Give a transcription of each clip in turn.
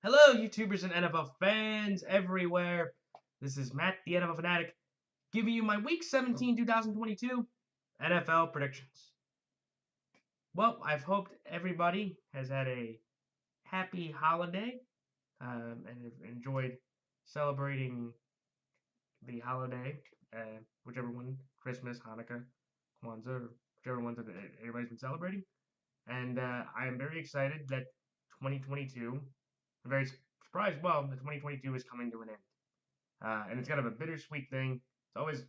Hello, YouTubers and NFL fans everywhere. This is Matt, the NFL Fanatic, giving you my Week 17, 2022 NFL predictions. Well, I've hoped everybody has had a happy holiday and have enjoyed celebrating the holiday, whichever one, Christmas, Hanukkah, Kwanzaa, or whichever ones that everybody's been celebrating. And I am very excited that 2022, I'm very surprised, well, that 2022 is coming to an end. And it's kind of a bittersweet thing. It's always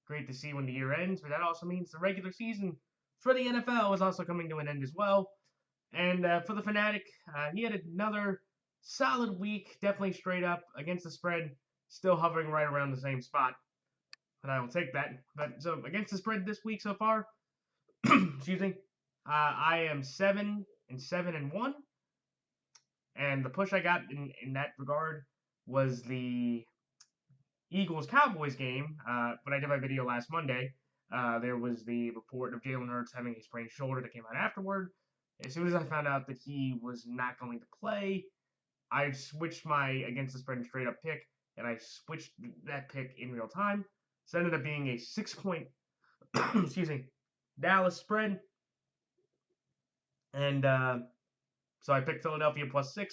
great to see when the year ends, but that also means the regular season for the NFL is also coming to an end as well. And for the Fanatic, he had another solid week, definitely straight up against the spread, still hovering right around the same spot. But I will take that. But so against the spread this week so far, excuse me, I am 7-7-1, and the push I got in that regard was the Eagles-Cowboys game, when I did my video last Monday, there was the report of Jalen Hurts having a sprained shoulder that came out afterward. As soon as I found out that he was not going to play, I switched my against the spread and straight up pick, and I switched that pick in real time. So it ended up being a 6-point, excuse me, Dallas spread, and so I picked Philadelphia +6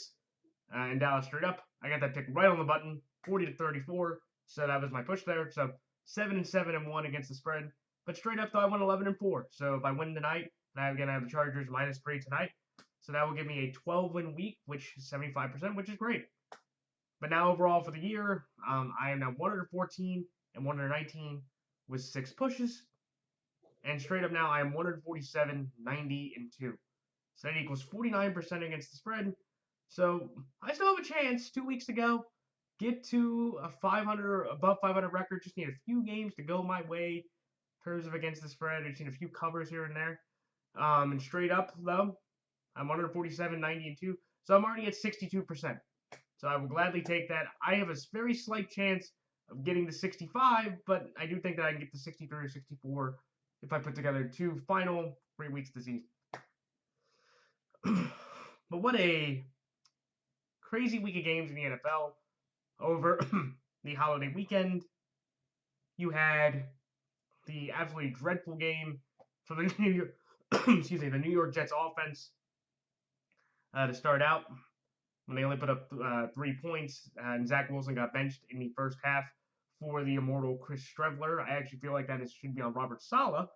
and Dallas straight up. I got that pick right on the button, 40-34. So that was my push there. So 7-7-1 against the spread. But straight up though, I went 11-4. So if I win tonight, and I have the Chargers -3 tonight. So that will give me a 12-win week, which is 75%, which is great. But now overall for the year, I am now 114 and 119 with 6 pushes. And straight up now, I am 147, 90, and 2. So that equals 49% against the spread. So I still have a chance. 2 weeks to go. Get to a 500, above 500 record. Just need a few games to go my way in terms of against the spread. I just need a few covers here and there. And straight up, though, I'm 147, 90, and 2. So I'm already at 62%. So I will gladly take that. I have a very slight chance of getting to 65, but I do think that I can get to 63 or 64 if I put together 2 final 3 weeks this season. But what a crazy week of games in the NFL. Over the holiday weekend, you had the absolutely dreadful game for the New York, excuse me, the New York Jets offense to start out when they only put up 3 points, and Zach Wilson got benched in the first half for the immortal Chris Streveler. I actually feel like that should be on Robert Saleh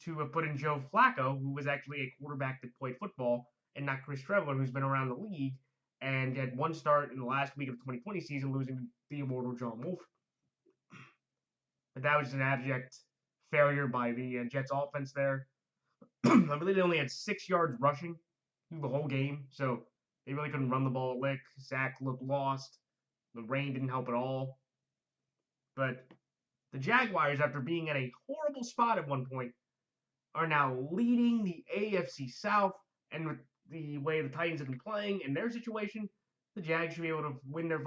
to have put in Joe Flacco, who was actually a quarterback that played football, and not Chris Streveler, who's been around the league and had one start in the last week of the 2020 season, losing to the immortal John Wolf. But that was just an abject failure by the Jets offense there. I believe they only had 6 yards rushing through the whole game, so they really couldn't run the ball a lick. Zach looked lost. The rain didn't help at all. But the Jaguars, after being at a horrible spot at one point, are now leading the AFC South, and with the way the Titans have been playing in their situation, the Jags should be able to win their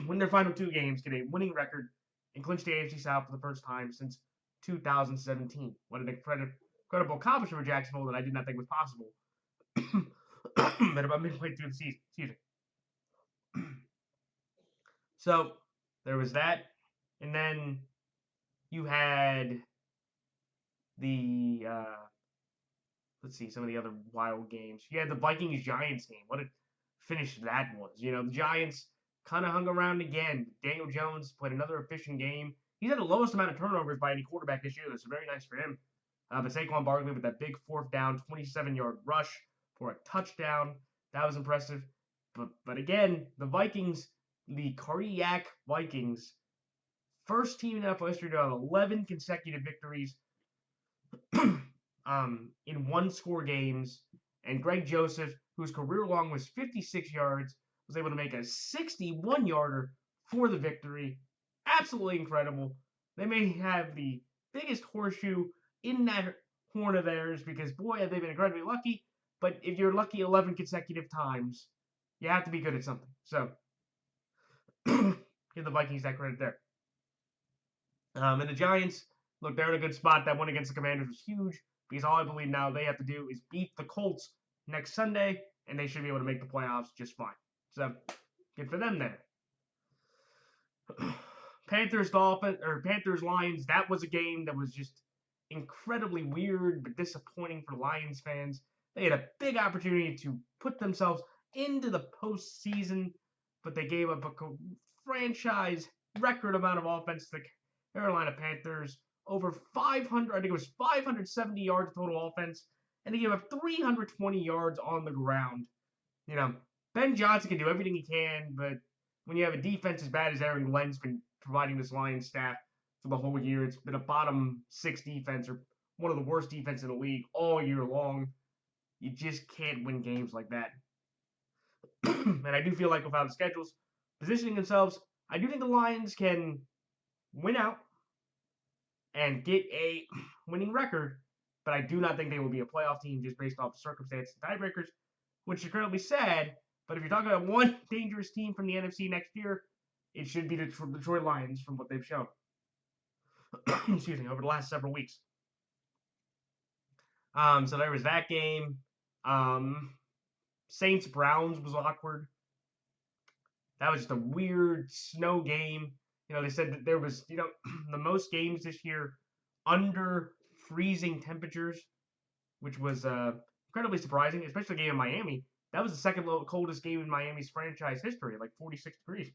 win their final 2 games, get a winning record, and clinch the AFC South for the first time since 2017. What an incredible accomplishment for Jacksonville that I did not think was possible. But about midway through the season. Excuse me. So there was that, and then you had the let's see, some of the other wild games. You had the Vikings-Giants game. What a finish that was. You know, the Giants kind of hung around again. Daniel Jones played another efficient game. He's had the lowest amount of turnovers by any quarterback this year. That's very nice for him. But Saquon Barkley with that big 4th down, 27-yard rush for a touchdown. That was impressive. But again, the Vikings, the cardiac Vikings, first team in NFL history to have 11 consecutive victories in 1-score games, and Greg Joseph, whose career long was 56 yards, was able to make a 61-yarder for the victory. Absolutely incredible. They may have the biggest horseshoe in that horn of theirs because, boy, have they been incredibly lucky. But if you're lucky 11 consecutive times, you have to be good at something. So, give the Vikings that credit there. And the Giants, look, they're in a good spot. That win against the Commanders was huge because all I believe now they have to do is beat the Colts next Sunday, and they should be able to make the playoffs just fine. So good for them there. Panthers Lions. That was a game that was just incredibly weird but disappointing for Lions fans. They had a big opportunity to put themselves into the postseason, but they gave up a franchise record amount of offense to the Carolina Panthers. Over 500, I think it was 570 yards total offense, and they gave up 320 yards on the ground. You know, Ben Johnson can do everything he can, but when you have a defense as bad as Aaron Glenn's been providing this Lions staff for the whole year, it's been a bottom 6 defense or one of the worst defense in the league all year long. You just can't win games like that. And I do feel like without the schedules positioning themselves, I do think the Lions can win out and get a winning record, but I do not think they will be a playoff team just based off the circumstances and tiebreakers, which is incredibly sad. But if you're talking about one dangerous team from the NFC next year, it should be the Detroit Lions from what they've shown. Excuse me, over the last several weeks. So there was that game. Saints Browns was awkward. That was just a weird snow game. You know, they said that there was, the most games this year under freezing temperatures, which was incredibly surprising, especially the game in Miami. That was the second coldest game in Miami's franchise history, like 46 degrees.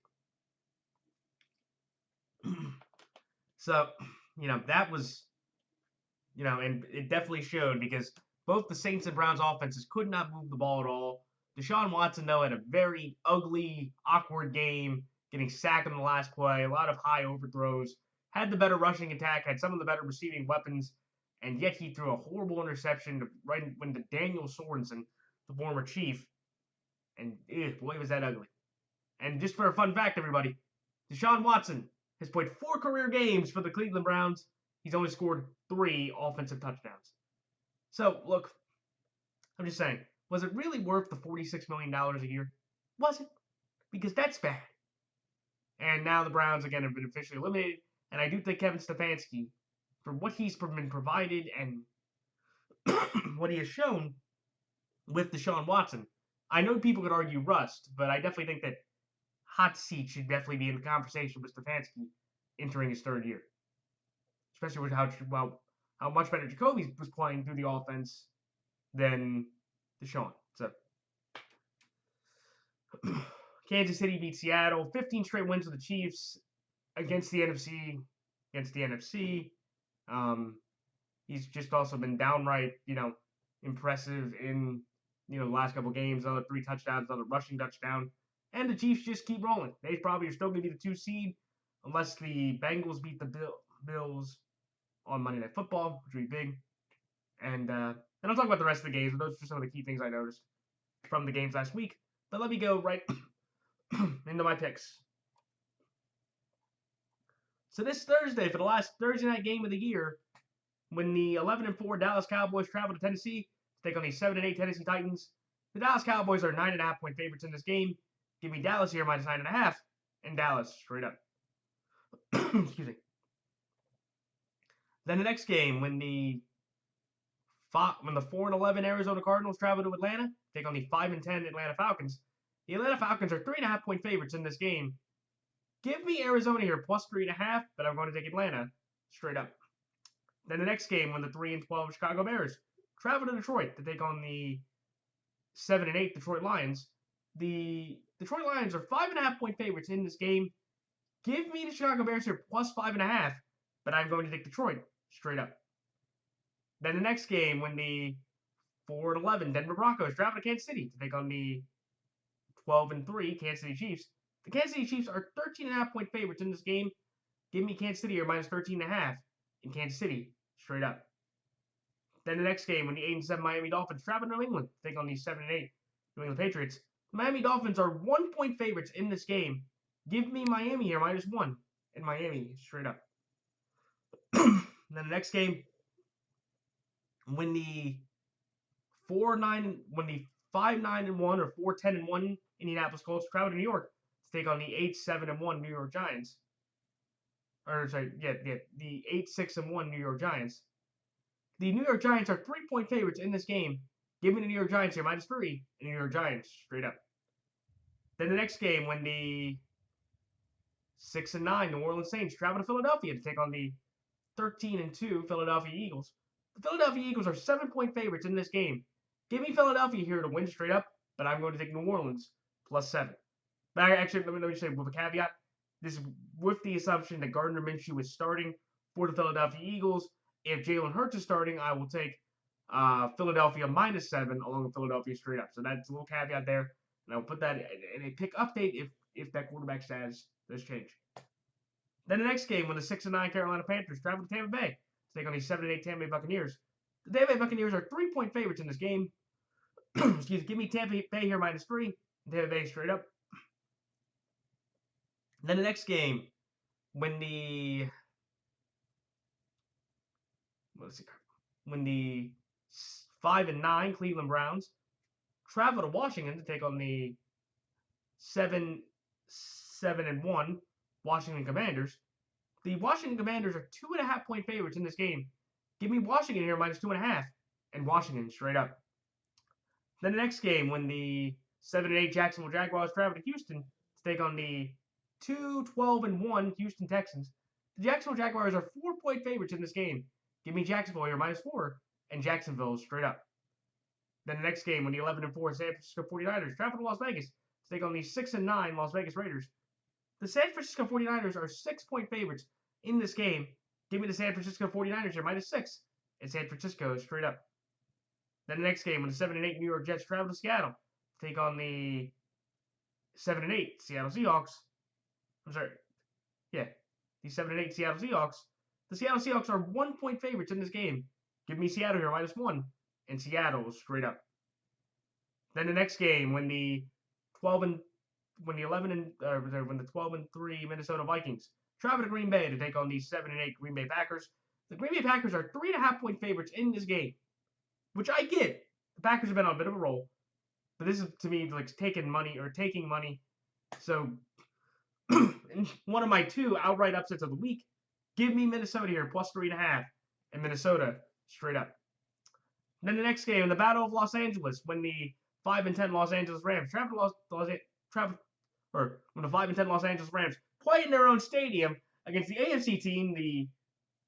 So, that was, and it definitely showed because both the Saints and Browns offenses could not move the ball at all. Deshaun Watson, though, had a very ugly, awkward game, getting sacked on the last play, a lot of high overthrows, had the better rushing attack, had some of the better receiving weapons, and yet he threw a horrible interception right when the Daniel Sorensen, the former Chief, and boy, was that ugly. And just for a fun fact, everybody, Deshaun Watson has played 4 career games for the Cleveland Browns. He's only scored 3 offensive touchdowns. So, look, I'm just saying, was it really worth the $46 million a year? Was it? Because that's bad. And now the Browns, again, have been officially eliminated. And I do think Kevin Stefanski, for what he's been provided and what he has shown with Deshaun Watson, I know people could argue rust, but I definitely think that hot seat should definitely be in the conversation with Stefanski entering his 3rd year. Especially with how much better Jacoby was playing through the offense than Deshaun. So, Kansas City beat Seattle. 15 straight wins for the Chiefs against the NFC. He's just also been downright, impressive in, the last couple games. Another 3 touchdowns, another rushing touchdown. And the Chiefs just keep rolling. They probably are still going to be the 2 seed unless the Bengals beat the Bills on Monday Night Football, which would be big. And I'll talk about the rest of the games, but those are some of the key things I noticed from the games last week. But let me go right into my picks. So this Thursday, for the last Thursday night game of the year, when the 11-4 Dallas Cowboys travel to Tennessee to take on the 7-8 Tennessee Titans, the Dallas Cowboys are 9.5-point favorites in this game. Give me Dallas here minus 9.5, and Dallas straight up. Excuse me. Then the next game, when the 4-11 Arizona Cardinals travel to Atlanta, take on the 5-10 Atlanta Falcons. The Atlanta Falcons are 3.5-point favorites in this game. Give me Arizona here plus 3.5, but I'm going to take Atlanta straight up. Then the next game, when the 3-12 Chicago Bears travel to Detroit to take on the 7-8 Detroit Lions. The Detroit Lions are 5.5-point favorites in this game. Give me the Chicago Bears here plus 5.5, but I'm going to take Detroit straight up. Then the next game, when the 4-11 Denver Broncos travel to Kansas City to take on the 12-3 Kansas City Chiefs. The Kansas City Chiefs are 13.5-point favorites in this game. Give me Kansas City or minus 13.5 in Kansas City straight up. Then the next game, when the 8-7 Miami Dolphins travel to New England to take on the 7-8 New England Patriots. The Miami Dolphins are 1-point favorites in this game. Give me Miami here minus 1 in Miami straight up. Then the next game, when the 5-9-1 or 4-10-1 Indianapolis Colts travel to New York to take on the 8-7-1 New York Giants. The 8-6-1 New York Giants. The New York Giants are 3-point favorites in this game. Give me the New York Giants here minus 3 and the New York Giants straight up. Then the next game, when the 6-9 New Orleans Saints travel to Philadelphia to take on the 13-2 Philadelphia Eagles. The Philadelphia Eagles are 7-point favorites in this game. Give me Philadelphia here to win straight up, but I'm going to take New Orleans +7. But actually, let me say with a caveat. This is with the assumption that Gardner Minshew is starting for the Philadelphia Eagles. If Jalen Hurts is starting, I will take Philadelphia -7 along with Philadelphia straight up. So that's a little caveat there. And I'll put that in a pick update if that quarterback status does change. Then the next game, when the 6-9 Carolina Panthers travel to Tampa Bay to take on the 7-8 Tampa Bay Buccaneers. The Tampa Bay Buccaneers are 3-point favorites in this game. Excuse me, give me Tampa Bay here -3. Tampa Bay straight up. Then the next game, when the 5-9 Cleveland Browns travel to Washington to take on the 7-1 Washington Commanders. The Washington Commanders are 2.5-point favorites in this game. Give me Washington here -2.5, and Washington straight up. Then the next game, when the 7-8 Jacksonville Jaguars travel to Houston to take on the 2-12-1 Houston Texans. The Jacksonville Jaguars are 4-point favorites in this game. Give me Jacksonville here -4, and Jacksonville straight up. Then the next game, when the 11-4 San Francisco 49ers travel to Las Vegas to take on the 6-9 Las Vegas Raiders. The San Francisco 49ers are 6-point favorites in this game. Give me the San Francisco 49ers here -6, and San Francisco straight up. Then the next game, when the 7-8 New York Jets travel to Seattle to take on the 7-8 Seattle Seahawks. I'm sorry. Yeah, the 7-8 Seattle Seahawks. The Seattle Seahawks are 1-point favorites in this game. Give me Seattle here -1, and Seattle straight up. Then the next game, when the 12-3 Minnesota Vikings travel to Green Bay to take on the 7-8 Green Bay Packers. The Green Bay Packers are 3.5-point favorites in this game, which I get. The Packers have been on a bit of a roll, but this is to me like taking money. So in one of my 2 outright upsets of the week, give me Minnesota here +3.5, and Minnesota straight up. Then the next game, in the Battle of Los Angeles, when the 5-10 Los Angeles Rams when the 5-10 Los Angeles Rams play in their own stadium against the AFC team, the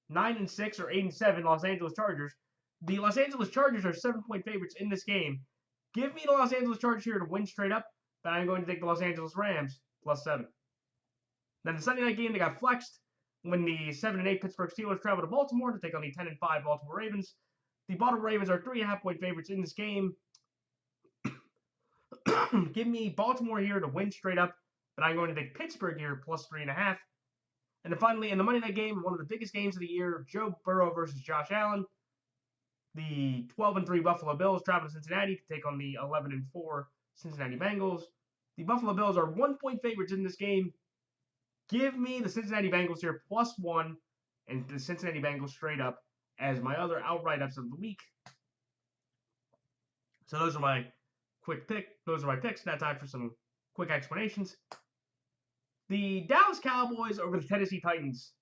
9-6 or 8-7 Los Angeles Chargers. The Los Angeles Chargers are 7-point favorites in this game. Give me the Los Angeles Chargers here to win straight up, but I'm going to take the Los Angeles Rams +7. Then the Sunday night game, they got flexed when the 7-8 Pittsburgh Steelers travel to Baltimore to take on the 10-5 Baltimore Ravens. The Baltimore Ravens are 3.5-point favorites in this game. Give me Baltimore here to win straight up, but I'm going to take Pittsburgh here +3.5. And then finally, in the Monday night game, one of the biggest games of the year, Joe Burrow versus Josh Allen. The 12-3 Buffalo Bills travel to Cincinnati to take on the 11-4 Cincinnati Bengals. The Buffalo Bills are 1-point favorites in this game. Give me the Cincinnati Bengals here +1, and the Cincinnati Bengals straight up as my other outright ups of the week. So those are my Those are my picks. Now time for some quick explanations. The Dallas Cowboys over the Tennessee Titans.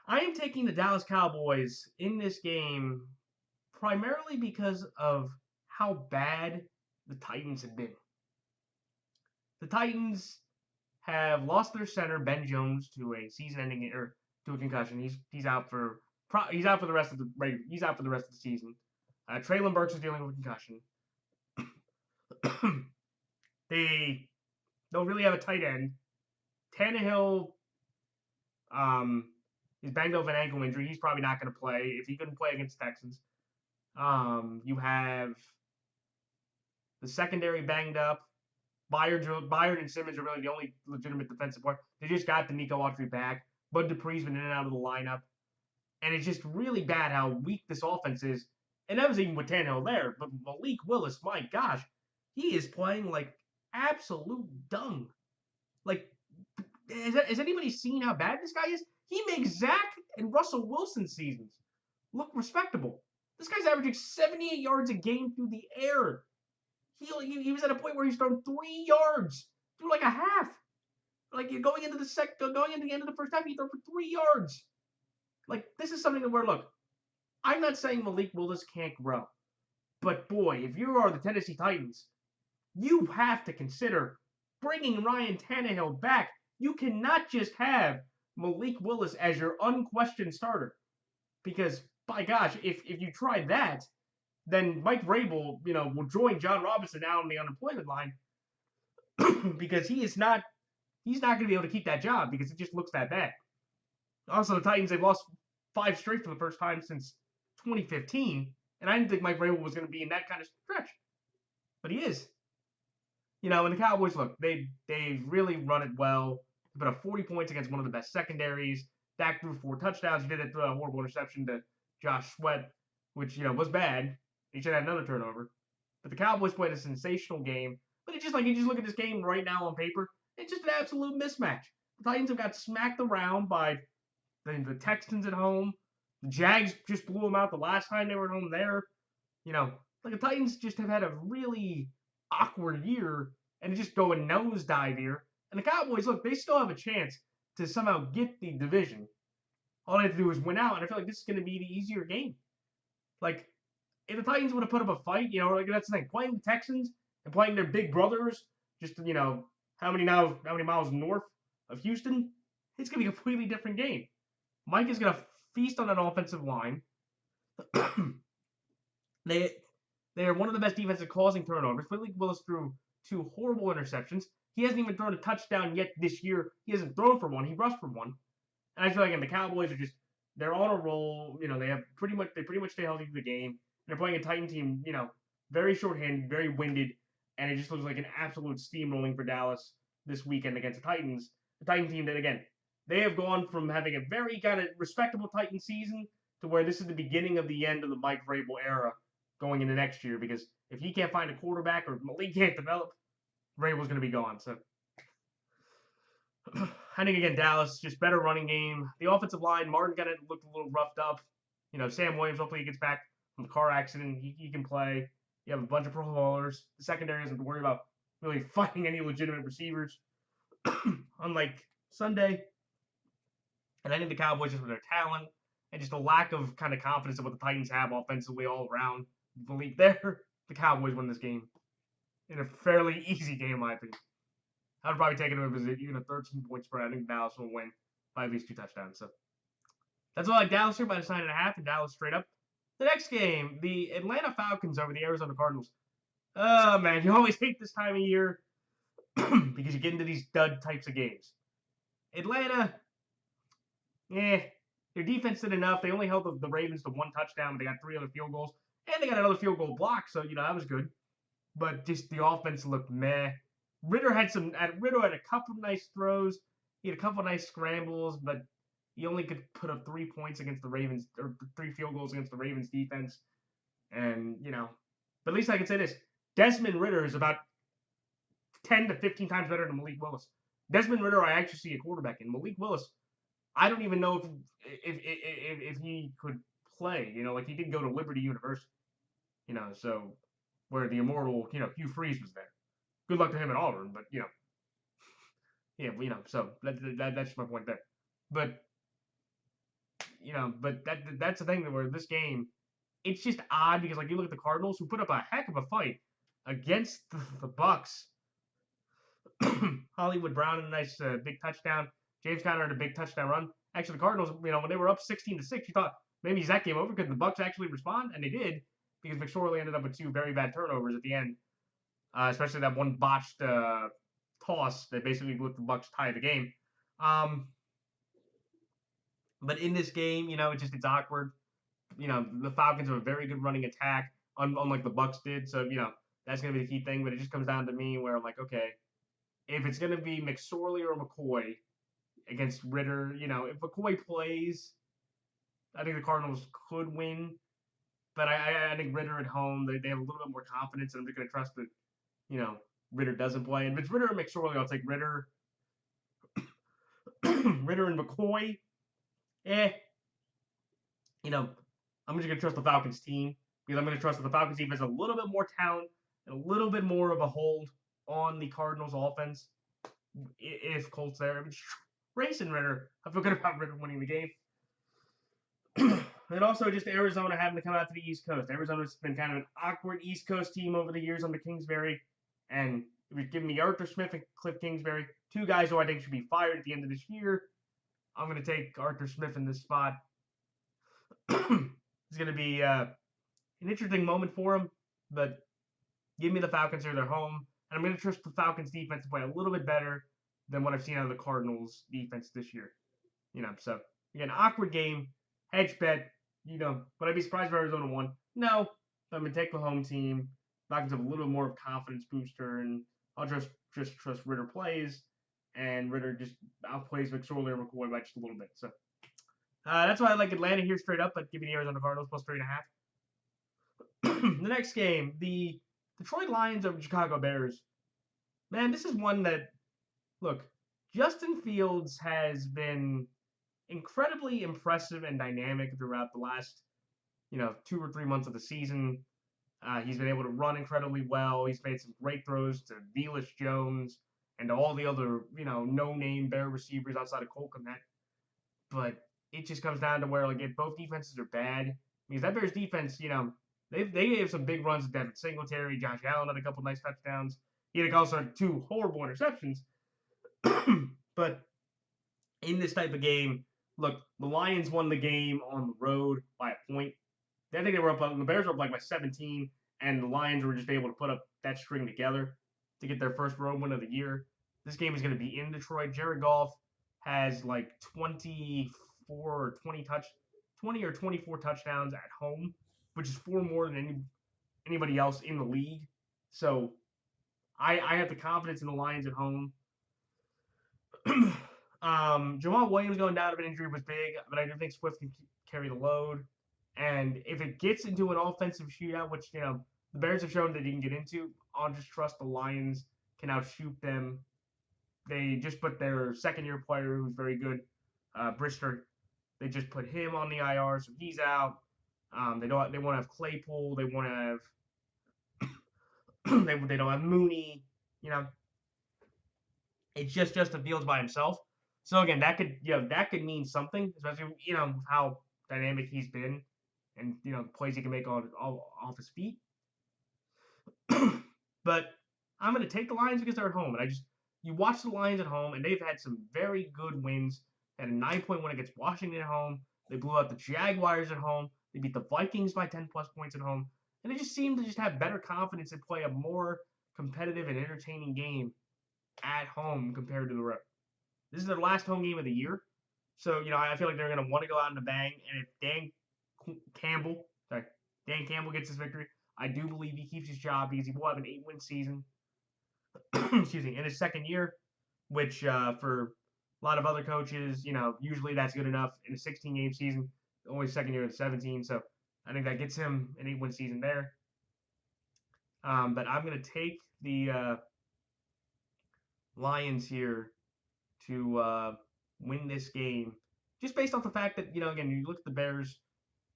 I am taking the Dallas Cowboys in this game primarily because of how bad the Titans have been. The Titans have lost their center Ben Jones to a season-ending or to a concussion. He's out for the rest of the season. Traylon Burks is dealing with a concussion. They don't really have a tight end. Tannehill is banged up with an ankle injury. He's probably not going to play if he couldn't play against Texans. You have the secondary banged up. Byard and Simmons are really the only legitimate defensive part. They just got the Nico Autry back. Bud Dupree's been in and out of the lineup. And it's just really bad how weak this offense is. And that was even with Tannehill there. But Malik Willis, my gosh, he is playing like absolute dung. Like, has anybody seen how bad this guy is? He makes Zach and Russell Wilson seasons look respectable. This guy's averaging 78 yards a game through the air. He was at a point where he's thrown 3 yards through like a half. Like going into the end of the first half, he threw for 3 yards. Like, this is something where, look, I'm not saying Malik Willis can't grow. But boy, if you are the Tennessee Titans, you have to consider bringing Ryan Tannehill back. You cannot just have Malik Willis as your unquestioned starter. Because, by gosh, if you try that, then Mike Vrabel, will join John Robinson out on the unemployment line because he's not going to be able to keep that job because it just looks that bad. Also, the Titans, they've lost 5 straight for the first time since 2015, and I didn't think Mike Vrabel was going to be in that kind of stretch, but he is. And the Cowboys, look, they really run it well. They put up 40 points against one of the best secondaries. Dak threw 4 touchdowns. He did it through a horrible interception to Josh Sweat, which, was bad. He should have had another turnover. But the Cowboys played a sensational game. But it's just like, you just look at this game right now on paper, it's just an absolute mismatch. The Titans have got smacked around by the Texans at home. The Jags just blew them out the last time they were at home there. The Titans just have had a really awkward year and just go a nosedive here. And the Cowboys, look, they still have a chance to somehow get the division. All they have to do is win out, and I feel like this is going to be the easier game. Like, if the Titans would have put up a fight, that's the thing. Playing the Texans and playing their big brothers, just, how many miles north of Houston, it's going to be a completely different game. Mike is going to feast on that offensive line. They are one of the best defenses causing turnovers. Malik Willis threw 2 horrible interceptions. He hasn't even thrown a touchdown yet this year. He hasn't thrown for one. He rushed for one. And I feel like the Cowboys are they're on a roll. They pretty much stay healthy through the game. They're playing a Titan team, very short-handed, very winded, and it just looks like an absolute steamrolling for Dallas this weekend against the Titans. The Titan team that, again, they have gone from having a very kind of respectable Titan season to where this is the beginning of the end of the Mike Vrabel era going into next year, because if he can't find a quarterback or Malik can't develop, Vrabel's going to be gone. So I think, again, Dallas, just better running game. The offensive line, Martin kind of looked a little roughed up. Sam Williams, hopefully he gets back from the car accident. He can play. You have a bunch of pro bowlers. The secondary doesn't have to worry about really finding any legitimate receivers, unlike Sunday. And I think the Cowboys, just with their talent and just a lack of kind of confidence of what the Titans have offensively all around, believe there, the Cowboys win this game in a fairly easy game, in my opinion. I would probably take it over as even a 13-point spread. I think Dallas will win by at least 2 touchdowns. So that's all. Like Dallas here by the 9.5, and Dallas straight up. The next game, the Atlanta Falcons over the Arizona Cardinals. Oh, man, you always hate this time of year because you get into these dud types of games. Atlanta, their defense did enough. They only held the Ravens to 1 touchdown, but they got 3 other field goals, and they got another field goal block, so, that was good. But just the offense looked meh. Ritter had a couple of nice throws. He had a couple of nice scrambles, but he only could put up 3 points against the Ravens, or 3 field goals against the Ravens defense. And, but at least I can say this. Desmond Ritter is about 10 to 15 times better than Malik Willis. Desmond Ritter, I actually see a quarterback in. Malik Willis, I don't even know if he could play. Like he did go to Liberty University. So where the immortal, Hugh Freeze was there. Good luck to him at Auburn, but so that's just my point there. But but that's the thing where this game, it's just odd because like you look at the Cardinals who put up a heck of a fight against the Bucks. Hollywood Brown had a nice big touchdown. James Conner had a big touchdown run. Actually, the Cardinals, when they were up 16-6, you thought maybe is that game over? Could the Bucks actually respond? And they did, because McSorley ended up with 2 very bad turnovers at the end. Especially that one botched toss that basically let the Bucks tie the game. But in this game, it's awkward. The Falcons have a very good running attack, unlike the Bucks did. So, that's going to be the key thing. But it just comes down to me where I'm like, okay, if it's going to be McSorley or McCoy against Ritter, if McCoy plays, I think the Cardinals could win. But I think Ritter at home, they have a little bit more confidence, and I'm just going to trust that, Ritter doesn't play. And if it's Ritter or McSorley, I'll take Ritter. Ritter and McCoy, I'm just going to trust the Falcons team, because I'm going to trust that the Falcons team has a little bit more talent and a little bit more of a hold on the Cardinals offense if Colt's there. Racing Ritter, I feel good about Ritter winning the game. And also just Arizona having to come out to the East Coast. Arizona's been kind of an awkward East Coast team over the years under Kingsbury. And if you're giving me Arthur Smith and Cliff Kingsbury, two guys who I think should be fired at the end of this year, I'm going to take Arthur Smith in this spot. It's going to be an interesting moment for him, but give me the Falcons here. They're home. And I'm going to trust the Falcons defense to play a little bit better than what I've seen out of the Cardinals defense this year. So again, awkward game, hedge bet. Would I be surprised if Arizona won? No. I'm going to take the home team. Falcons have a little more of confidence booster, and I'll just trust Ritter plays, and Ritter just outplays McSorley or McCoy by just a little bit. So that's why I like Atlanta here straight up, but give me the Arizona Cardinals plus 3.5. The next game, the Detroit Lions over Chicago Bears. Man, this is one that, look, Justin Fields has been incredibly impressive and dynamic throughout the last, 2 or 3 months of the season. He's been able to run incredibly well. He's made some great throws to Velus Jones and to all the other, no-name Bear receivers outside of Cole Kmet. But it just comes down to where, like, if both defenses are bad, because that Bears defense, they gave some big runs to Devin Singletary. Josh Allen had a couple nice touchdowns. He had also had 2 horrible interceptions. But in this type of game, look, the Lions won the game on the road by a point. I think the Bears were up like by 17, and the Lions were just able to put up that string together to get their first road win of the year. This game is going to be in Detroit. Jared Goff has like 20 or 24 touchdowns at home, which is 4 more than anybody else in the league. So I have the confidence in the Lions at home. Jamal Williams going down of an injury was big, but I do think Swift can carry the load. And if it gets into an offensive shootout, which, the Bears have shown that you can get into, I'll just trust the Lions can outshoot them. They just put their second-year player, who's very good, Brister, they just put him on the IR, so he's out. They want to have Claypool. They want to have they don't have Mooney. It's just Justin Fields by himself. So again, that could mean something, especially how dynamic he's been. And, the plays he can make off his feet. But I'm going to take the Lions because they're at home. And you watch the Lions at home, and they've had some very good wins. They had a 9-point win against Washington at home. They blew out the Jaguars at home. They beat the Vikings by 10-plus points at home. And they just seem to just have better confidence and play a more competitive and entertaining game at home compared to the road. This is their last home game of the year. So, I feel like they're going to want to go out in a bang. And if Dan Campbell gets his victory, I do believe he keeps his job because he will have an 8-win season in his second year, which for a lot of other coaches, usually that's good enough in a 16-game season, only second year of 17. So I think that gets him an 8-win season there. But I'm going to take the Lions here to win this game, just based off the fact that, again, you look at the Bears,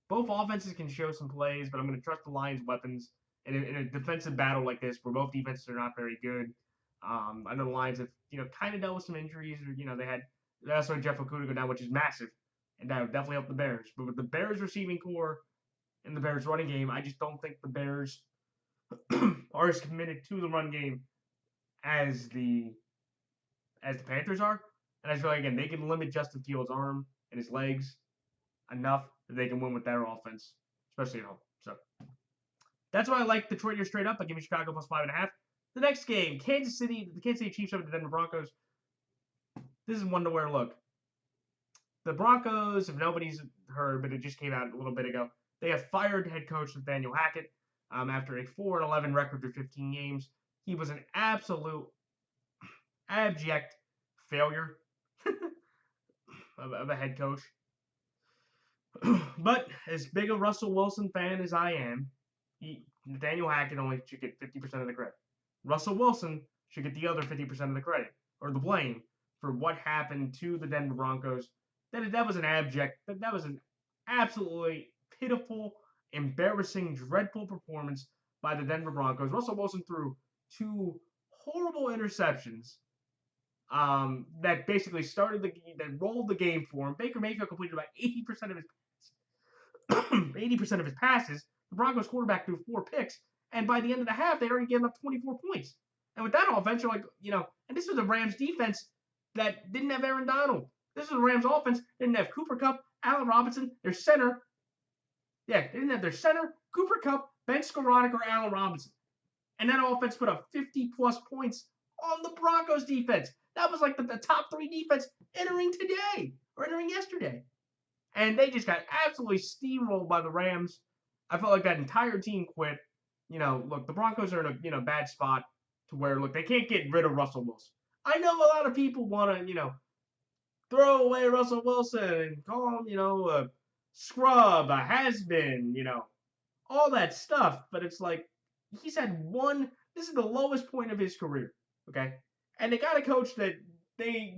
both offenses can show some plays, but I'm going to trust the Lions' weapons in a defensive battle like this, where both defenses are not very good. I know the Lions have, kind of dealt with some injuries, or they also had Jeff Okudah go down, which is massive, and that would definitely help the Bears. But with the Bears receiving core and the Bears running game, I just don't think the Bears are as committed to the run game as the Panthers are. And I feel like, again, they can limit Justin Fields' arm and his legs enough that they can win with their offense, especially at home. So that's why I like Detroit here straight up. I give you Chicago plus 5.5. The next game, the Kansas City Chiefs over the Denver Broncos. This is one to where, look, the Broncos, if nobody's heard, but it just came out a little bit ago, they have fired head coach Nathaniel Hackett after a 4-11 record through 15 games. He was an absolute abject failure of a head coach. But as big a Russell Wilson fan as I am, Nathaniel Hackett only should get 50% of the credit. Russell Wilson should get the other 50% of the credit, or the blame, for what happened to the Denver Broncos. That was an absolutely pitiful, embarrassing, dreadful performance by the Denver Broncos. Russell Wilson threw 2 horrible interceptions that basically that rolled the game for him. Baker Mayfield completed about 80% of his passes. The Broncos quarterback threw 4 picks, and by the end of the half, they'd already given up 24 points. And with that offense, you're like, and this was a Rams defense that didn't have Aaron Donald. This was a Rams offense, didn't have Cooper Kupp, Allen Robinson, their center. Yeah, they didn't have their center, Cooper Kupp, Ben Skowronek, or Allen Robinson. And that offense put up 50-plus points on the Broncos defense. That was like the top 3 defense entering today or entering yesterday. And they just got absolutely steamrolled by the Rams. I felt like that entire team quit. Look, the Broncos are in a bad spot to where, look, they can't get rid of Russell Wilson. I know a lot of people want to, throw away Russell Wilson and call him, a scrub, a has-been, all that stuff. But it's like, he's had this is the lowest point of his career, okay? And they got a coach that they,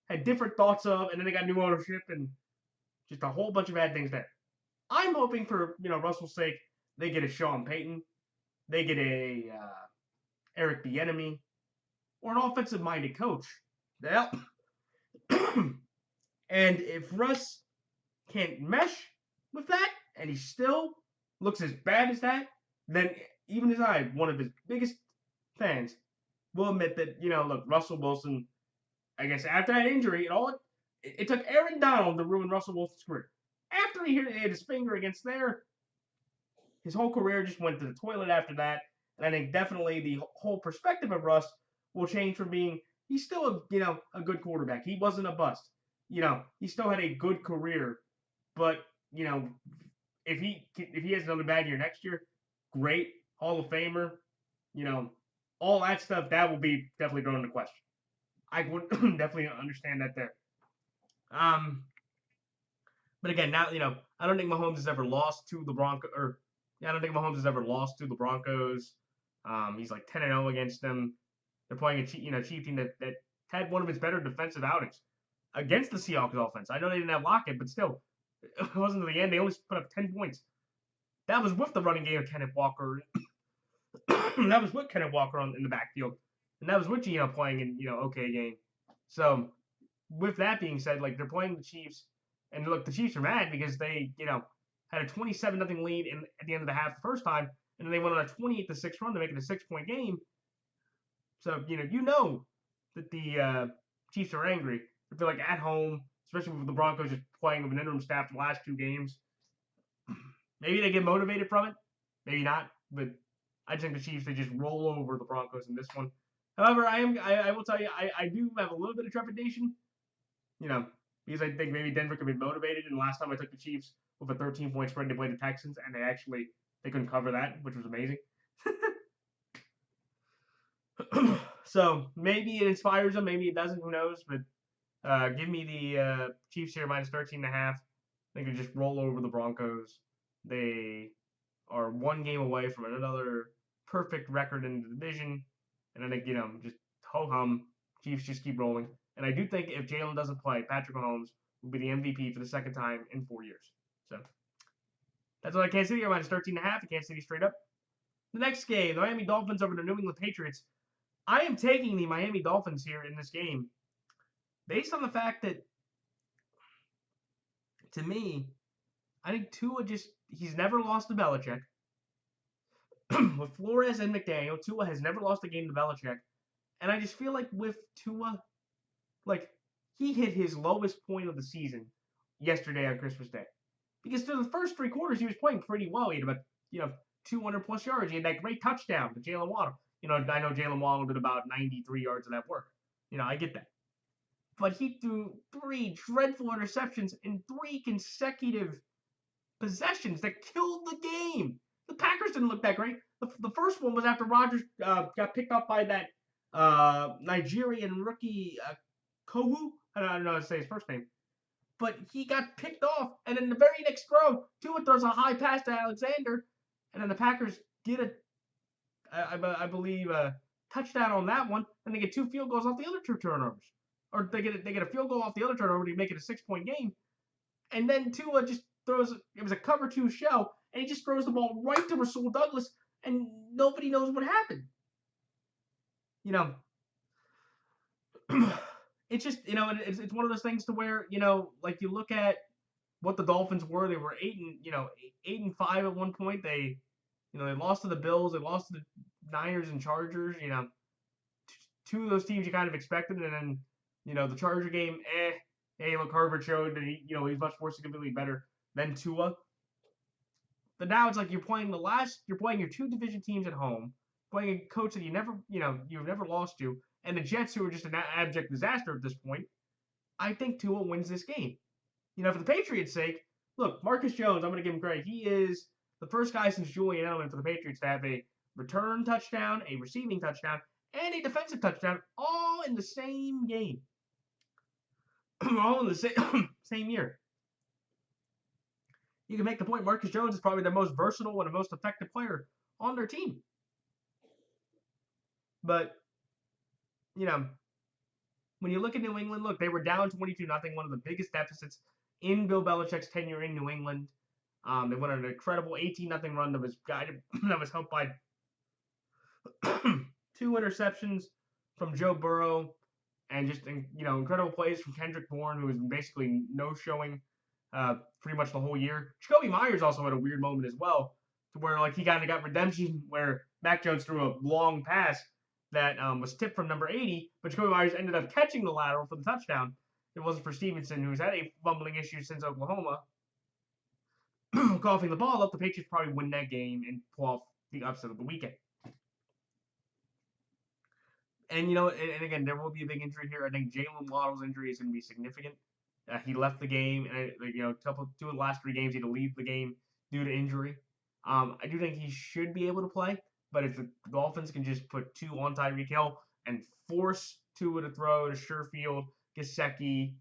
had different thoughts of, and then they got new ownership and just a whole bunch of bad things there. I'm hoping for, Russell's sake, they get a Sean Payton, they get a Eric Bieniemy, or an offensive-minded coach. Well, and if Russ can't mesh with that, and he still looks as bad as that, then even as one of his biggest fans, will admit that, look, Russell Wilson, I guess after that injury, it took Aaron Donald to ruin Russell Wilson's career. After he hit his finger against there, his whole career just went to the toilet after that. And I think definitely the whole perspective of Russ will change from being, he's still a good quarterback. He wasn't a bust. He still had a good career. But, if he has another bad year next year, great, Hall of Famer, all that stuff, that will be definitely thrown into question. I would definitely understand that there. But again, now, I don't think Mahomes has ever lost to the Broncos, I don't think Mahomes has ever lost to the Broncos. He's like 10-0 against them. They're playing a Chief team that had one of its better defensive outings against the Seahawks offense. I know they didn't have Lockett, but still, it wasn't to the end. They only put up 10 points. That was with the running game of Kenneth Walker. That was with Kenneth Walker in the backfield. And that was with Geno playing in, okay game. So, with that being said, like, they're playing the Chiefs. And look, the Chiefs are mad because they, had a 27-0 lead at the end of the half the first time. And then they went on a 28-6 run to make it a 6-point game. So, that the Chiefs are angry. I feel like at home, especially with the Broncos just playing with an interim staff the last 2 games. Maybe they get motivated from it. Maybe not. But I think the Chiefs, they just roll over the Broncos in this one. However, I will tell you, I do have a little bit of trepidation. Because I think maybe Denver could be motivated. And last time I took the Chiefs with a 13-point spread, they played the Texans, and they couldn't cover that, which was amazing. So maybe it inspires them, maybe it doesn't, who knows? But give me the Chiefs here minus 13.5. They could just roll over the Broncos. They are 1 game away from another perfect record in the division, and I think just ho hum. Chiefs just keep rolling. And I do think if Jalen doesn't play, Patrick Mahomes will be the MVP for the 2nd time in 4 years. So that's what I Kansas City here minus 13.5. Kansas City straight up. The next game, the Miami Dolphins over the New England Patriots. I am taking the Miami Dolphins here in this game based on the fact that, to me, I think Tua he's never lost to Belichick. With Flores and McDaniel, Tua has never lost a game to Belichick. And I just feel like with Tua, like, he hit his lowest point of the season yesterday on Christmas Day. Because through the first 3 quarters, he was playing pretty well. He had about, 200-plus yards. He had that great touchdown to Jalen Waddle. I know Jalen Waddle did about 93 yards of that work. I get that. But he threw 3 dreadful interceptions in 3 consecutive possessions that killed the game. The Packers didn't look that great. The first one was after Rodgers got picked up by that Nigerian rookie Kohu. I don't know how to say his first name. But he got picked off, and then the very next throw, Tua throws a high pass to Alexander, and then the Packers get I believe, a touchdown on that one, and they get 2 field goals off the other 2 turnovers. Or they get a field goal off the other turnover to make it a 6-point game. And then Tua just throws, it was a cover 2 shell, and he just throws the ball right to Rasul Douglas, and nobody knows what happened. It's just, it's one of those things to where, like you look at what the Dolphins were. They were 8-5 at one point. They lost to the Bills. They lost to the Niners and Chargers. two of those teams you kind of expected, and then the Charger game, Hey, look, Harvard showed that he's much more significantly better than Tua. But now it's like you're playing your two division teams at home, playing a coach that you've never lost to, and the Jets, who are just an abject disaster at this point. I think Tua wins this game. For the Patriots' sake, look, Marcus Jones, I'm going to give him credit. He is the first guy since Julian Edelman for the Patriots to have a return touchdown, a receiving touchdown, and a defensive touchdown, all in the same game. All in the same year. You can make the point Marcus Jones is probably the most versatile and the most effective player on their team. But, when you look at New England, look, they were down 22-0, one of the biggest deficits in Bill Belichick's tenure in New England. They went on an incredible 18-0 run that was helped by 2 interceptions from Joe Burrow and just incredible plays from Kendrick Bourne, who was basically no-showing pretty much the whole year. Jacoby Myers also had a weird moment as well, to where he kind of got redemption, where Mac Jones threw a long pass that was tipped from number 80, but Jacoby Myers ended up catching the lateral for the touchdown. It wasn't for Stevenson, who's had a fumbling issue since Oklahoma. Coughing the ball up, the Patriots probably win that game and pull off the upset of the weekend. And, and again, there will be a big injury here. I think Jalen Waddle's injury is going to be significant. He left the game, and, two of the last 3 games he had to leave the game due to injury. I do think he should be able to play, but if the Dolphins can just put 2 on Tyreek Hill and force Tua to throw to Sherfield, Gesicki,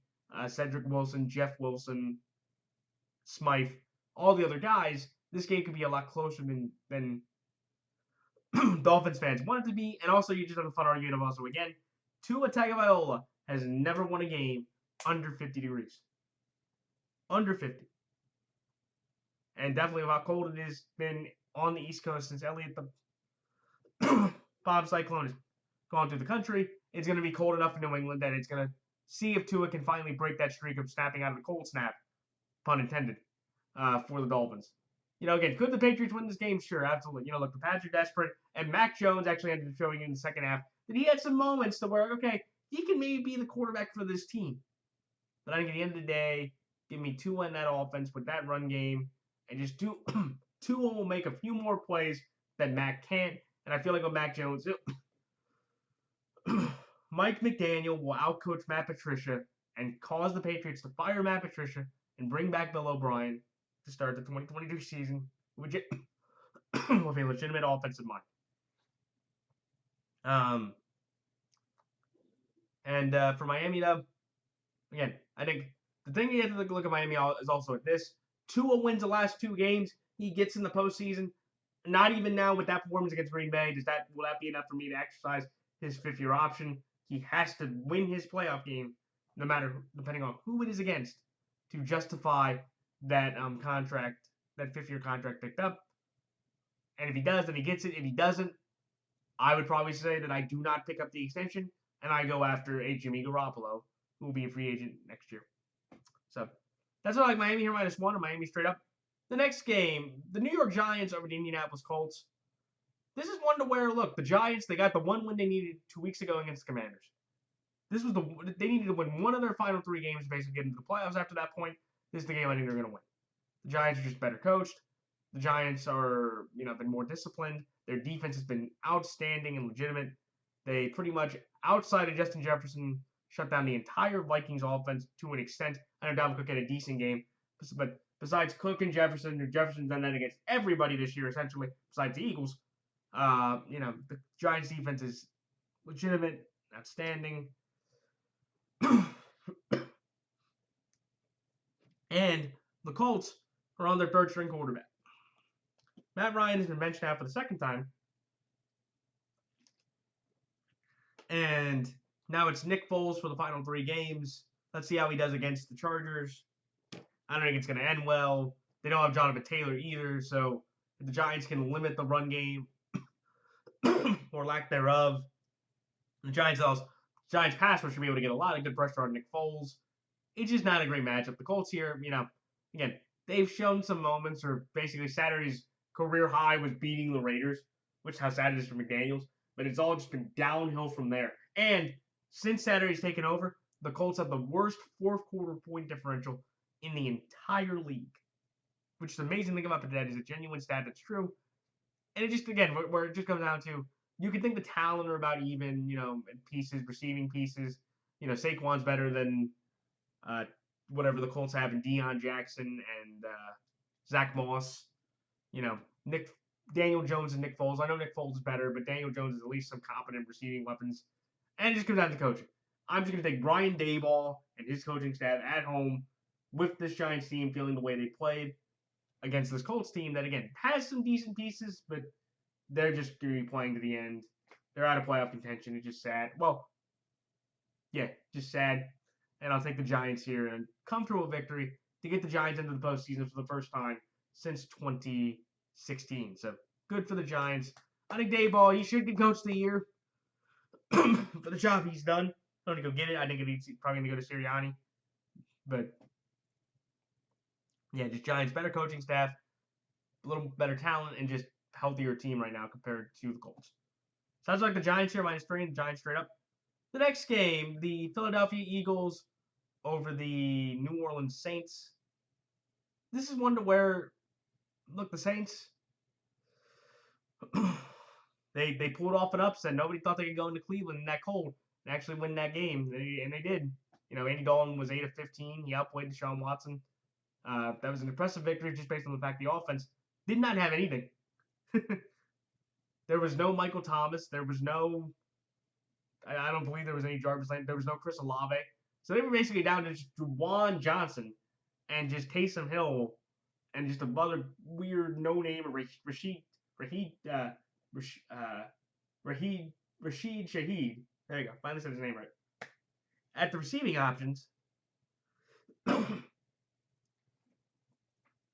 Cedric Wilson, Jeff Wilson, Smythe, all the other guys, this game could be a lot closer than Dolphins fans want it to be. And also, you just have a fun argument of also, again, Tua Tagovailoa has never won a game under 50 degrees. Under 50. And definitely how cold it has been on the East Coast since Elliott the Bob Cyclone has gone through the country. It's going to be cold enough in New England that it's going to see if Tua can finally break that streak of snapping out of the cold snap, pun intended, for the Dolphins. Again, could the Patriots win this game? Sure, absolutely. Look, the Pats are desperate, and Mac Jones actually ended up showing in the second half that he had some moments to where, okay, he can maybe be the quarterback for this team. But I think at the end of the day, give me Tua in that offense with that run game, and just Tua will make a few more plays that Mac can't. And I feel like with Mac Jones, Mike McDaniel will outcoach Matt Patricia and cause the Patriots to fire Matt Patricia and bring back Bill O'Brien to start the 2022 season with a legitimate offensive mind. For Miami, though, again, I think the thing you have to look at Miami is also at this. Tua wins the last 2 games. He gets in the postseason. Not even now with that performance against Green Bay. Will that be enough for me to exercise his 5th-year option? He has to win his playoff game, depending on who it is against, to justify that contract, that 5th-year contract picked up. And if he does, then he gets it. If he doesn't, I would probably say that I do not pick up the extension, and I go after a Jimmy Garoppolo, who will be a free agent next year. So that's what I like Miami here -1, or Miami straight up. The next game, the New York Giants over the Indianapolis Colts. This is one to where, look, the Giants, they got the one win they needed 2 weeks ago against the Commanders. They needed to win one of their final 3 games to basically get into the playoffs after that point. This is the game I think they're going to win. The Giants are just better coached. The Giants are, been more disciplined. Their defense has been outstanding and legitimate. They pretty much, outside of Justin Jefferson, shut down the entire Vikings offense to an extent. I know Dalvin Cook had a decent game, but besides Cook and Jefferson's done that against everybody this year, essentially, besides the Eagles. The Giants' defense is legitimate, outstanding. And the Colts are on their 3rd-string quarterback. Matt Ryan has been benched now for the 2nd time. And now it's Nick Foles for the final 3 games. Let's see how he does against the Chargers. I don't think it's going to end well. They don't have Jonathan Taylor either, so if the Giants can limit the run game or lack thereof, the Giants pass rush should be able to get a lot of good pressure on Nick Foles. It's just not a great matchup. The Colts here, again, they've shown some moments, or basically Saturday's career high was beating the Raiders, which is how sad it is for McDaniels. but it's all just been downhill from there. And since Saturday's taken over, the Colts have the worst fourth quarter point differential in the entire league, which is the amazing thing about that is a genuine stat that's true. And it just, again, where it just comes down to, you can think the talent are about even, pieces, receiving pieces. Saquon's better than whatever the Colts have in Deion Jackson and Zach Moss. Daniel Jones and Nick Foles. I know Nick Foles is better, but Daniel Jones is at least some competent receiving weapons. And it just comes down to coaching. I'm just going to take Brian Daboll and his coaching staff at home with this Giants team feeling the way they played against this Colts team that, again, has some decent pieces, but they're just going to be playing to the end. They're out of playoff contention. It's just sad. Well, yeah, just sad. And I'll take the Giants here and comfortable victory to get the Giants into the postseason for the first time since 2016. So good for the Giants. I think Daboll, he should get Coach of the Year for the job he's done. I'm going to go get it. I think he's probably going to go to Sirianni. But, yeah, just Giants, better coaching staff, a little better talent, and just healthier team right now compared to the Colts. Sounds like the Giants here, -3, the Giants straight up. The next game, the Philadelphia Eagles over the New Orleans Saints. This is one to where, look, the Saints, they pulled off an upset. Nobody thought they could go into Cleveland in that cold and actually win that game, and they did. Andy Dalton was 8 of 15. He outplayed Deshaun Watson. That was an impressive victory just based on the fact the offense did not have anything. There was no Michael Thomas. There was no, I don't believe there was any Jarvis Landry. There was no Chris Olave. So they were basically down to just Juwan Johnson and just Taysom Hill and just a other weird no-name Rashid Shaheed. There you go. Finally said his name right. At the receiving options.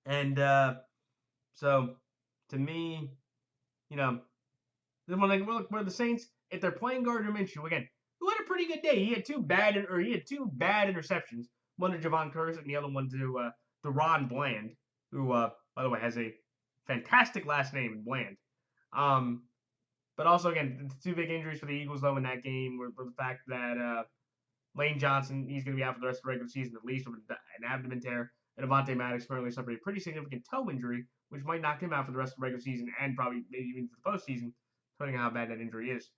And so, to me, where the Saints, if they're playing Gardner Minshew again, who had a pretty good day. He had two bad interceptions. One to Javon Curtis and the other one to Ron Bland, who, by the way, has a fantastic last name, Bland. But also, again, the two big injuries for the Eagles, though, in that game were the fact that Lane Johnson, he's going to be out for the rest of the regular season, at least with an abdomen tear. And Avonte Maddox currently suffered a pretty significant toe injury, which might knock him out for the rest of the regular season and probably maybe even for the postseason, depending on how bad that injury is.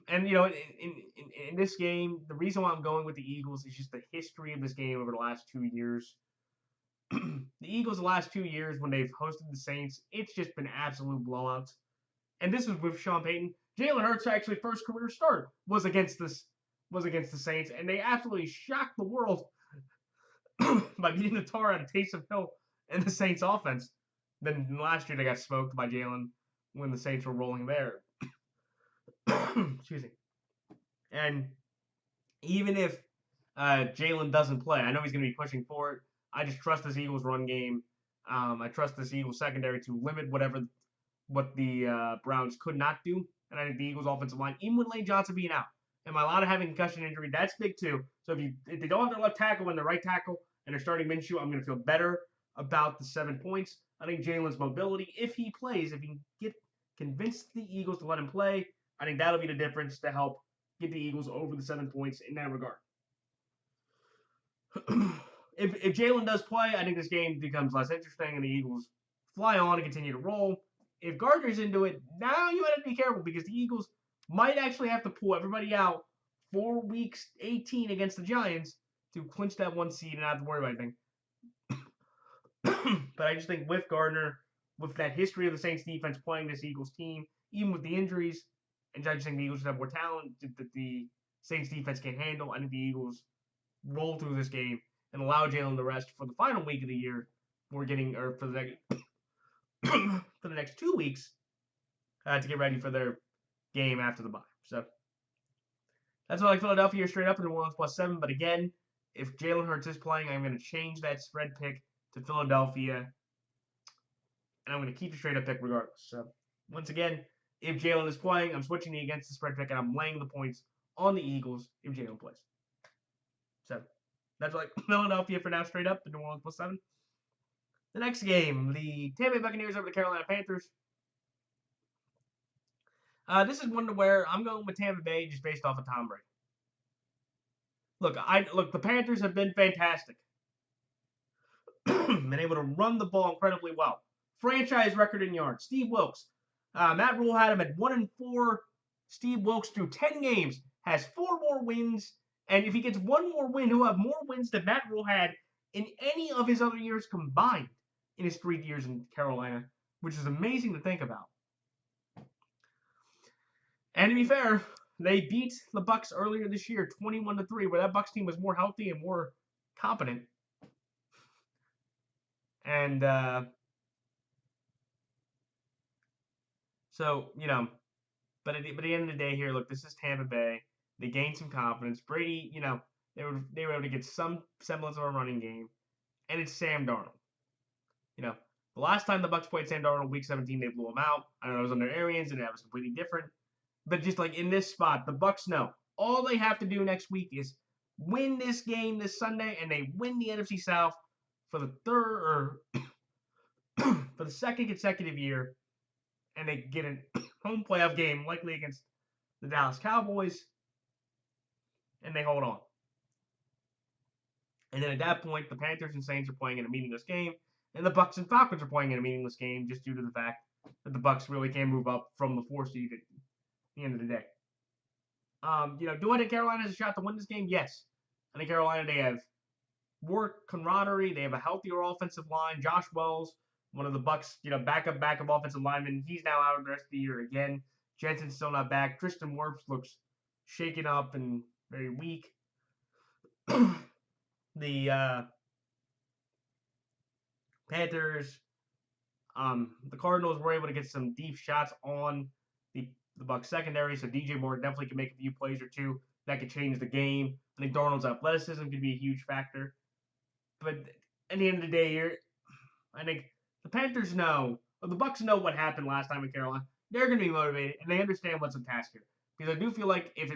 And, in this game, the reason why I'm going with the Eagles is just the history of this game over the last 2 years. The Eagles, the last 2 years, when they've hosted the Saints, it's just been absolute blowouts. And this was with Sean Payton. Jalen Hurts' actually first career start was against the Saints, and they absolutely shocked the world by beating the tar out of Taysom Hill and the Saints offense. Then last year they got smoked by Jalen when the Saints were rolling there. Excuse me. And even if Jalen doesn't play, I know he's going to be pushing for it. I just trust this Eagles run game. I trust this Eagles secondary to limit what the Browns could not do. And I think the Eagles offensive line, even with Lane Johnson being out, and Mailata having a concussion injury, that's big too. So if they don't have their left tackle and their right tackle and they're starting Minshew, I'm going to feel better about the 7 points. I think Jalen's mobility, if he plays, if he can convince the Eagles to let him play, I think that'll be the difference to help get the Eagles over the 7 points in that regard. If Jalen does play, I think this game becomes less interesting and the Eagles fly on and continue to roll. If Gardner's into it, now you have to be careful because the Eagles might actually have to pull everybody out for weeks 18 against the Giants to clinch that 1 seed and not have to worry about anything. But I just think with Gardner, with that history of the Saints defense playing this Eagles team, even with the injuries, and I just think the Eagles should have more talent that the Saints defense can handle. I think the Eagles roll through this game and allow Jalen the rest for the final week of the year. For the next 2 weeks to get ready for their game after the bye. So that's why I like Philadelphia straight up in New Orleans +7. But again, if Jalen Hurts is playing, I'm going to change that spread pick to Philadelphia, and I'm going to keep the straight up pick regardless. So once again, if Jalen is playing, I'm switching the against the spread pick, and I'm laying the points on the Eagles if Jalen plays. So that's like Philadelphia for now straight up, the New Orleans +7. The next game, the Tampa Bay Buccaneers over the Carolina Panthers. This is one to where I'm going with Tampa Bay just based off of Tom Brady. Look, the Panthers have been fantastic. Been able to run the ball incredibly well. Franchise record in yards. Steve Wilks. Matt Rule had him at 1-4. Steve Wilks through 10 games has 4 more wins, and if he gets one more win, he'll have more wins than Matt Rule had in any of his other years combined in his 3 years in Carolina, which is amazing to think about. And to be fair, they beat the Bucks earlier this year, 21-3, where that Bucks team was more healthy and more competent. And so, but at the end of the day here, look, this is Tampa Bay. They gained some confidence. Brady, they were able to get some semblance of a running game, and it's Sam Darnold. The last time the Bucks played Sam Darnold, Week 17, they blew him out. I know it was under Arians, and that was completely different. But just like in this spot, the Bucks know all they have to do next week is win this game this Sunday, and they win the NFC South for the for the second consecutive year, and they get a home playoff game, likely against the Dallas Cowboys, and they hold on. And then at that point, the Panthers and Saints are playing in a meaningless game, and the Bucks and Falcons are playing in a meaningless game just due to the fact that the Bucks really can't move up from the 4 seed at the end of the day. Do I think Carolina has a shot to win this game? Yes. I think Carolina, they have more camaraderie. They have a healthier offensive line. Josh Wells, one of the Bucks, backup offensive lineman, he's now out the rest of the year again. Jensen's still not back. Tristan Wirfs looks shaken up and very weak. The Panthers, the Cardinals were able to get some deep shots on the Bucs secondary, so DJ Moore definitely can make a few plays or two that could change the game. I think Darnold's athleticism could be a huge factor. But at the end of the day here, I think the Panthers know, or the Bucs know what happened last time in Carolina. They're going to be motivated, and they understand what's at task here. Because I do feel like if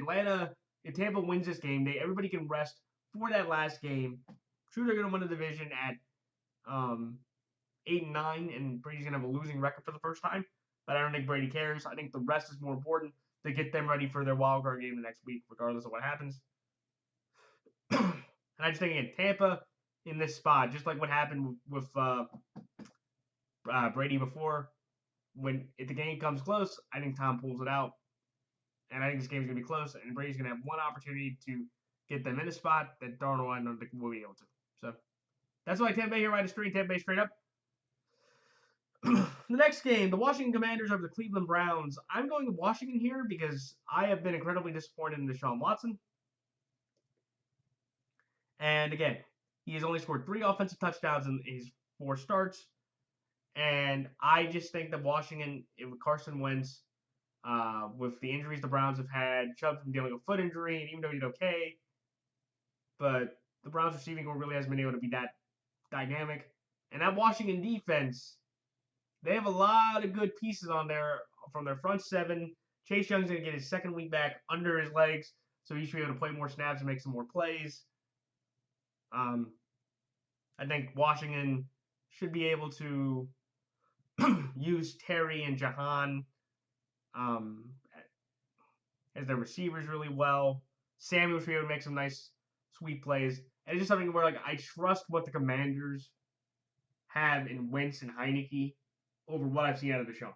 Tampa wins this game, everybody can rest for that last game. True, they're going to win the division at 8-9, and Brady's going to have a losing record for the first time. But I don't think Brady cares. I think the rest is more important to get them ready for their wild card game the next week, regardless of what happens. And I just think in Tampa, in this spot, just like what happened with Brady before, if the game comes close, I think Tom pulls it out. And I think this game's going to be close, and Brady's going to have one opportunity to get them in a spot that Darnold, I don't think, will be able to. So that's why Tampa Bay here, right? Tampa Bay straight up. The next game, the Washington Commanders over the Cleveland Browns. I'm going to Washington here because I have been incredibly disappointed in Deshaun Watson. And again, he has only scored 3 offensive touchdowns in his 4 starts. And I just think that Washington, with Carson Wentz, with the injuries the Browns have had, Chubb's been dealing with a foot injury, and even though he's okay, but the Browns receiving core really hasn't been able to be that dynamic. And that Washington defense, they have a lot of good pieces on there from their front 7. Chase Young's going to get his second week back under his legs, so he should be able to play more snaps and make some more plays. I think Washington should be able to use Terry and Jahan as their receivers really well. Samuel should be able to make some nice, sweet plays. And it's just something where I trust what the Commanders have in Wentz and Heineke over what I've seen out of Deshaun.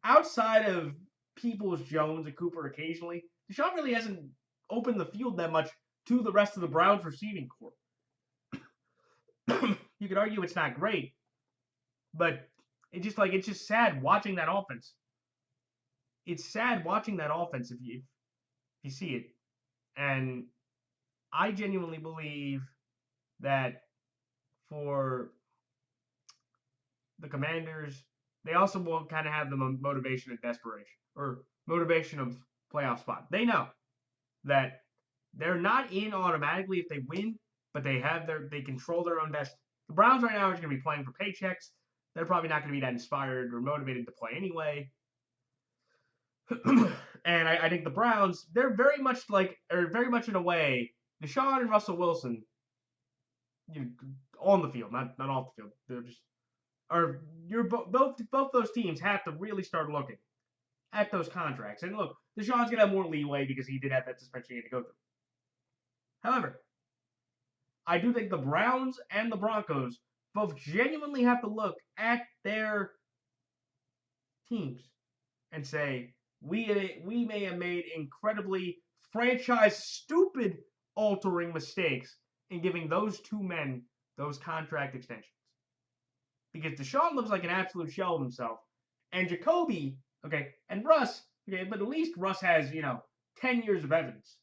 Outside of Peoples-Jones and Cooper occasionally, Deshaun really hasn't opened the field that much to the rest of the Browns receiving corps. You could argue it's not great, but it's just sad watching that offense. It's sad watching that offense if you see it. And I genuinely believe that for the Commanders, they also will kind of have the motivation of desperation or motivation of playoff spot. They know that they're not in automatically if they win, but they control their own destiny. The Browns right now are going to be playing for paychecks. They're probably not going to be that inspired or motivated to play anyway. And I think the Browns, they're very much in a way, Deshaun and Russell Wilson, on the field, not off the field. They're just, both those teams have to really start looking at those contracts. And look, Deshaun's going to have more leeway because he did have that suspension he had to go through. However, I do think the Browns and the Broncos both genuinely have to look at their teams and say, we may have made incredibly franchise stupid altering mistakes in giving those two men those contract extensions. Because Deshaun looks like an absolute shell of himself. And Jacoby, okay, and Russ, okay, but at least Russ has, 10 years of evidence.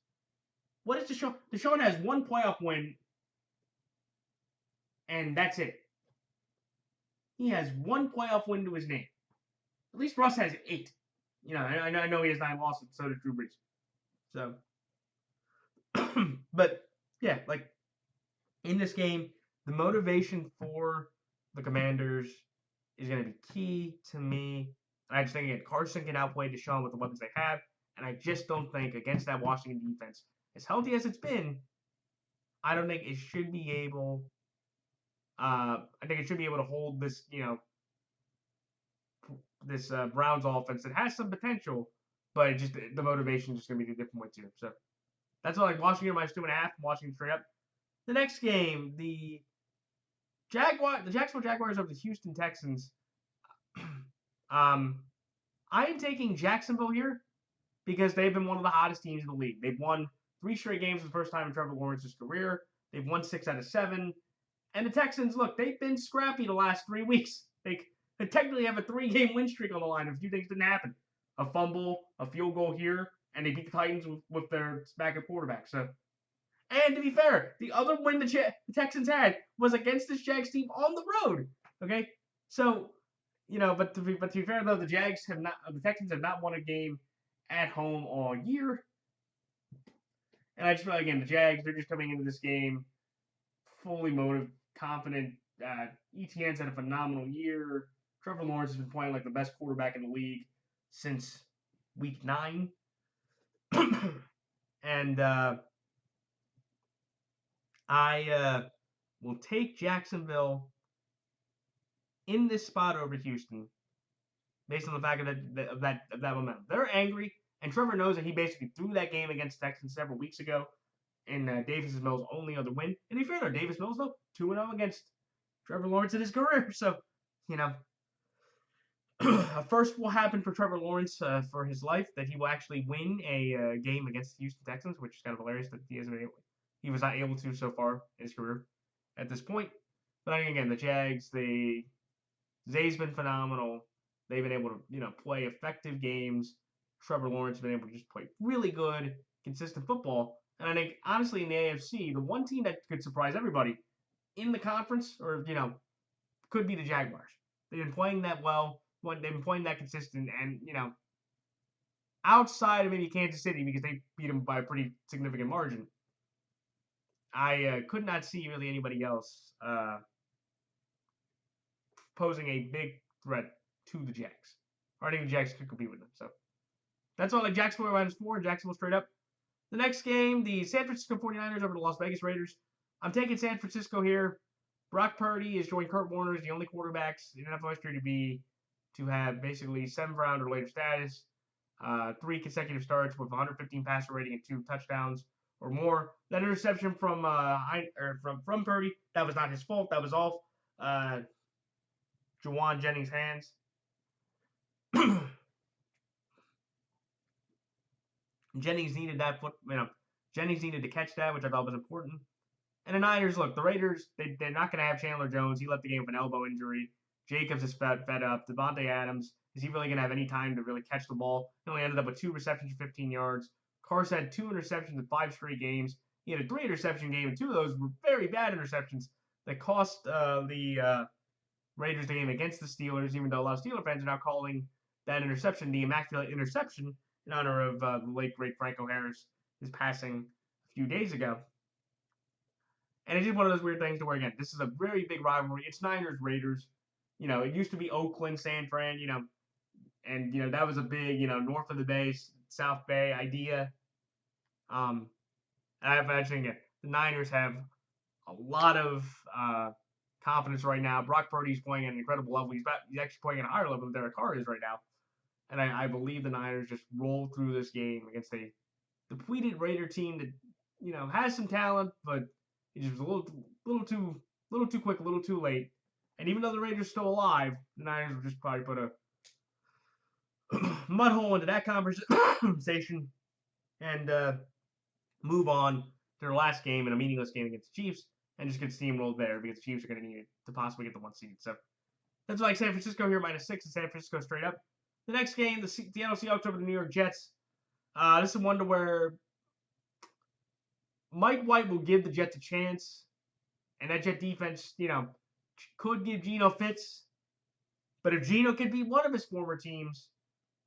What is Deshaun? Deshaun has one playoff win, and that's it. He has one playoff win to his name. At least Russ has 8. I know he has 9 losses, so does Drew Brees. So, but yeah, like in this game, the motivation for the Commanders is going to be key to me. I just think Carson can outplay Deshaun with the weapons they have, and I just don't think against that Washington defense, as healthy as it's been, I don't think it should be able. I think it should be able to hold this, this Browns offense that has some potential, but the motivation is just going to be the different way too. So that's all. Like Washington -2.5, Washington straight up. The next game, the Jacksonville Jaguars over the Houston Texans. I am taking Jacksonville here because they've been one of the hottest teams in the league. They've won 3 straight games for the first time in Trevor Lawrence's career. They've won 6 out of 7. And the Texans, look, they've been scrappy the last 3 weeks. They technically have a 3-game win streak on the line if a few things didn't happen. A fumble, a field goal here, and they beat the Titans with their backup quarterback. So, and to be fair, the other win the Texans had was against this Jags team on the road. Okay, so but to be fair though, the Texans have not won a game at home all year. And I just feel like, again, the Jags, they're just coming into this game fully motivated, confident. ETN's had a phenomenal year. Trevor Lawrence has been playing like the best quarterback in the league since week 9. And I will take Jacksonville in this spot over Houston based on the fact of that momentum. They're angry, and Trevor knows that he basically threw that game against Texans several weeks ago in Davis Mills' only other win. And if you're fair, Davis Mills, though, 2-0 against Trevor Lawrence in his career. So, a first will happen for Trevor Lawrence for his life, that he will actually win a game against the Houston Texans, which is kind of hilarious that he was not able to so far in his career at this point. But again, the Jags, Zay's been phenomenal. They've been able to, play effective games. Trevor Lawrence has been able to just play really good, consistent football. And I think, honestly, in the AFC, the one team that could surprise everybody in the conference, or, could be the Jaguars. They've been playing that well. They've been playing that consistent. And, outside of maybe Kansas City, because they beat them by a pretty significant margin, I could not see really anybody else posing a big threat to the Jags. Or I think the Jags could compete with them. So that's all. Like Jacksonville -4, Jacksonville straight up. The next game, the San Francisco 49ers over the Las Vegas Raiders. I'm taking San Francisco here. Brock Purdy is joined Kurt Warner as the only quarterbacks in NFL history to have basically 7th round or later status, 3 consecutive starts with 115 passer rating and 2 touchdowns or more. That interception from Purdy, that was not his fault. That was off Juwan Jennings' hands. Jennings needed that Jennings needed to catch that, which I thought was important. And the Niners, look, the Raiders, they're not going to have Chandler Jones. He left the game with an elbow injury. Jacobs is fed up. Devontae Adams, is he really going to have any time to really catch the ball? He only ended up with 2 receptions for 15 yards. Carson had 2 interceptions in 5 straight games. He had a 3 interception game, and 2 of those were very bad interceptions that cost the Raiders the game against the Steelers, even though a lot of Steeler fans are now calling that interception the Immaculate Interception in honor of the late, great Franco Harris, his passing a few days ago. And it's just one of those weird things to where, again, this is a very big rivalry. It's Niners-Raiders. It used to be Oakland, San Fran, and, that was a big, north of the Bay, South Bay idea. And I imagine, again, the Niners have a lot of confidence right now. Brock Purdy's playing at an incredible level. He's actually playing at a higher level than Derek Carr is right now. And I believe the Niners just roll through this game against a depleted Raider team that, has some talent, but it just was little too quick, a little too late. And even though the Raiders are still alive, the Niners will just probably put a mud hole into that conversation and move on to their last game in a meaningless game against the Chiefs and just get steamrolled there because the Chiefs are going to need it to possibly get the 1 seed. So that's why San Francisco here -6 and San Francisco straight up. The next game, the Seattle Seahawks over the New York Jets. This is one to where Mike White will give the Jets a chance, and that Jet defense, could give Geno fits. But if Geno could beat one of his former teams,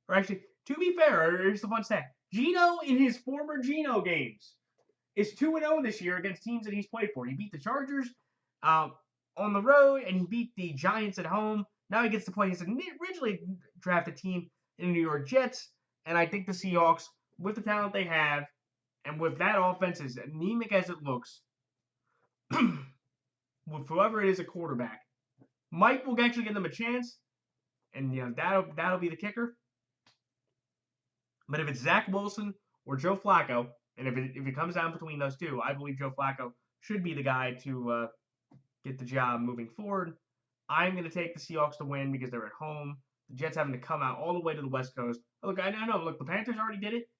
or actually, to be fair, here's the fun stat: Geno in his former Geno games is 2-0 this year against teams that he's played for. He beat the Chargers on the road, and he beat the Giants at home. Now he gets to play his originally drafted team in the New York Jets, and I think the Seahawks, with the talent they have, and with that offense as anemic as it looks, with whoever it is a quarterback, Mike will actually give them a chance, and that'll be the kicker. But if it's Zach Wilson or Joe Flacco, and if it comes down between those two, I believe Joe Flacco should be the guy to get the job moving forward. I'm going to take the Seahawks to win because they're at home. The Jets having to come out all the way to the West Coast. Look, I know. Look, the Panthers already did it,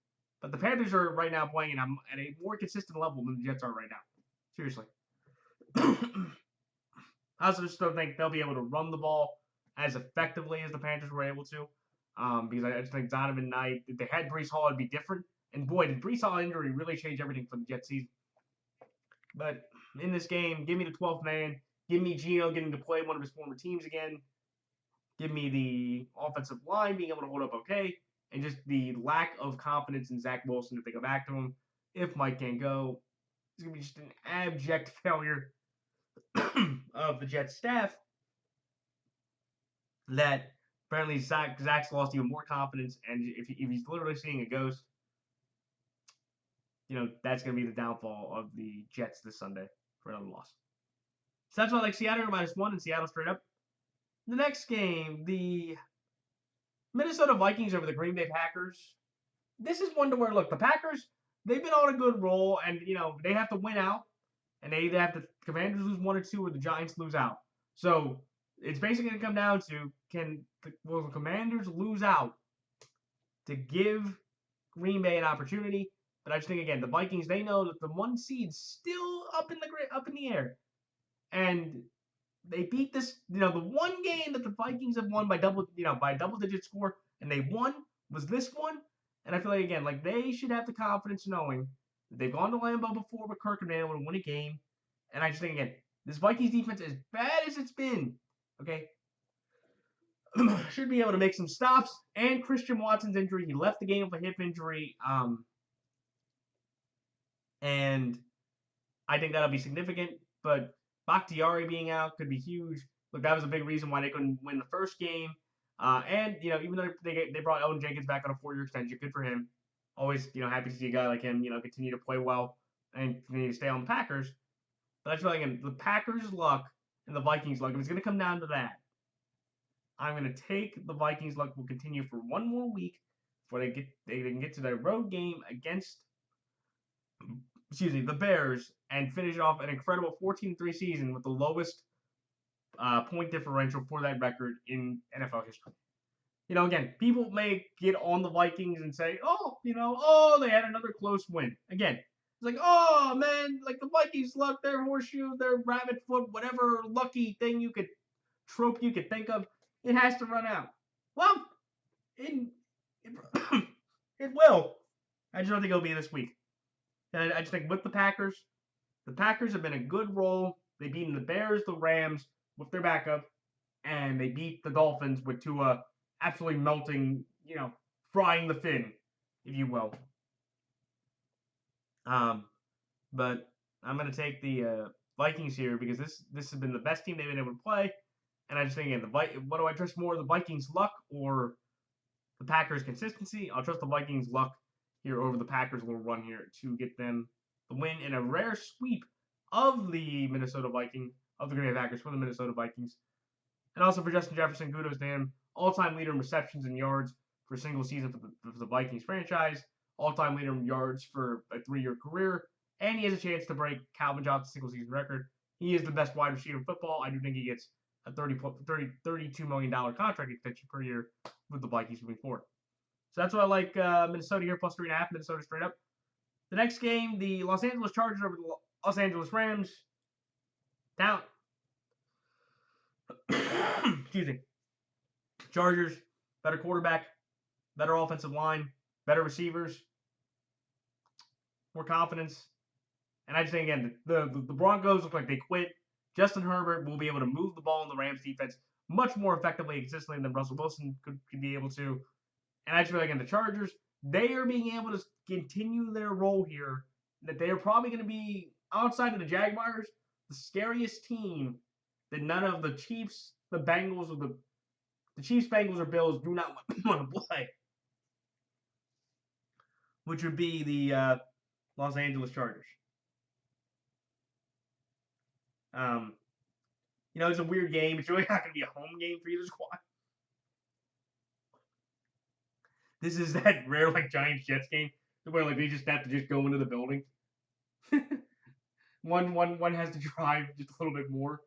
but the Panthers are right now playing at a more consistent level than the Jets are right now. Seriously. I also just don't think they'll be able to run the ball as effectively as the Panthers were able to. Because I just think Donovan Knight, if they had Breece Hall, it'd be different. And boy, did Breece Hall injury really change everything for the Jets season. But in this game, give me the 12th man. Give me Geno getting to play one of his former teams again. Give me the offensive line being able to hold up okay. And just the lack of confidence in Zach Wilson if they go back to him. If Mike can't go, it's going to be just an abject failure of the Jets staff that apparently Zach's lost even more confidence. And if he's literally seeing a ghost, that's going to be the downfall of the Jets this Sunday for another loss. So that's why I like Seattle -1 and Seattle straight up. The next game, the Minnesota Vikings over the Green Bay Packers. This is one to where, look, the Packers, they've been on a good roll, and, they have to win out, and they either have the Commanders lose 1 or 2 or the Giants lose out. So it's basically going to come down to, will the Commanders lose out to give Green Bay an opportunity? But I just think, again, the Vikings, they know that the 1 seed's still up in the air. And they beat this, the one game that the Vikings have won by double-digit score, and they won was this one. And I feel like, again, they should have the confidence knowing that they've gone to Lambeau before with Kirk and been able to win a game. And I just think, again, this Vikings defense, as bad as it's been, okay, should be able to make some stops. And Christian Watson's injury, he left the game with a hip injury. And I think that'll be significant. But Bakhtiari being out could be huge. Look, that was a big reason why they couldn't win the first game. And, even though they brought Elton Jenkins back on a 4-year extension, good for him. Always, happy to see a guy like him, continue to play well and continue to stay on the Packers. But I feel like, again, the Packers' luck and the Vikings' luck, if it's going to come down to that, I'm going to take the Vikings' luck will continue for one more week before they can get to their road game against the Bears and finish off an incredible 14-3 season with the lowest point differential for that record in NFL history. Again, people may get on the Vikings and say, they had another close win. Again, it's like, oh, man, the Vikings luck, their horseshoe, their rabbit foot, whatever lucky thing trope you could think of, it has to run out. Well, it will. I just don't think it'll be this week. And I just think with the Packers have been a good roll. They beat the Bears, the Rams with their backup, and they beat the Dolphins with Tua absolutely melting, frying the fin, if you will. But I'm going to take the Vikings here because this has been the best team they've been able to play. And I just think, again, what do I trust more, the Vikings' luck or the Packers' consistency? I'll trust the Vikings' luck here over the Packers' little run here to get them the win in a rare sweep of the Green Bay Packers for the Minnesota Vikings. And also for Justin Jefferson, kudos to him. All-time leader in receptions and yards for a single season for the Vikings franchise, all-time leader in yards for a 3-year career, and he has a chance to break Calvin Johnson's single-season record. He is the best wide receiver in football. I do think he gets a $32 million contract extension per year with the Vikings moving forward. So that's why I like Minnesota here, plus 3.5. Minnesota straight up. The next game, the Los Angeles Chargers over the Los Angeles Rams. Down. Excuse me. Chargers, better quarterback, better offensive line, better receivers, more confidence. And I just think, again, the Broncos look like they quit. Justin Herbert will be able to move the ball in the Rams defense much more effectively and consistently than Russell Wilson could be able to. And I just feel like in the Chargers, they are being able to continue their role here, that they are probably going to be, outside of the Jaguars, the scariest team that none of the Chiefs, the Bengals, or the Chiefs, Bengals, or Bills do not want to play, which would be the Los Angeles Chargers. It's a weird game. It's really not going to be a home game for either squad. This is that rare Giants-Jets game where they just have to just go into the building. one has to drive just a little bit more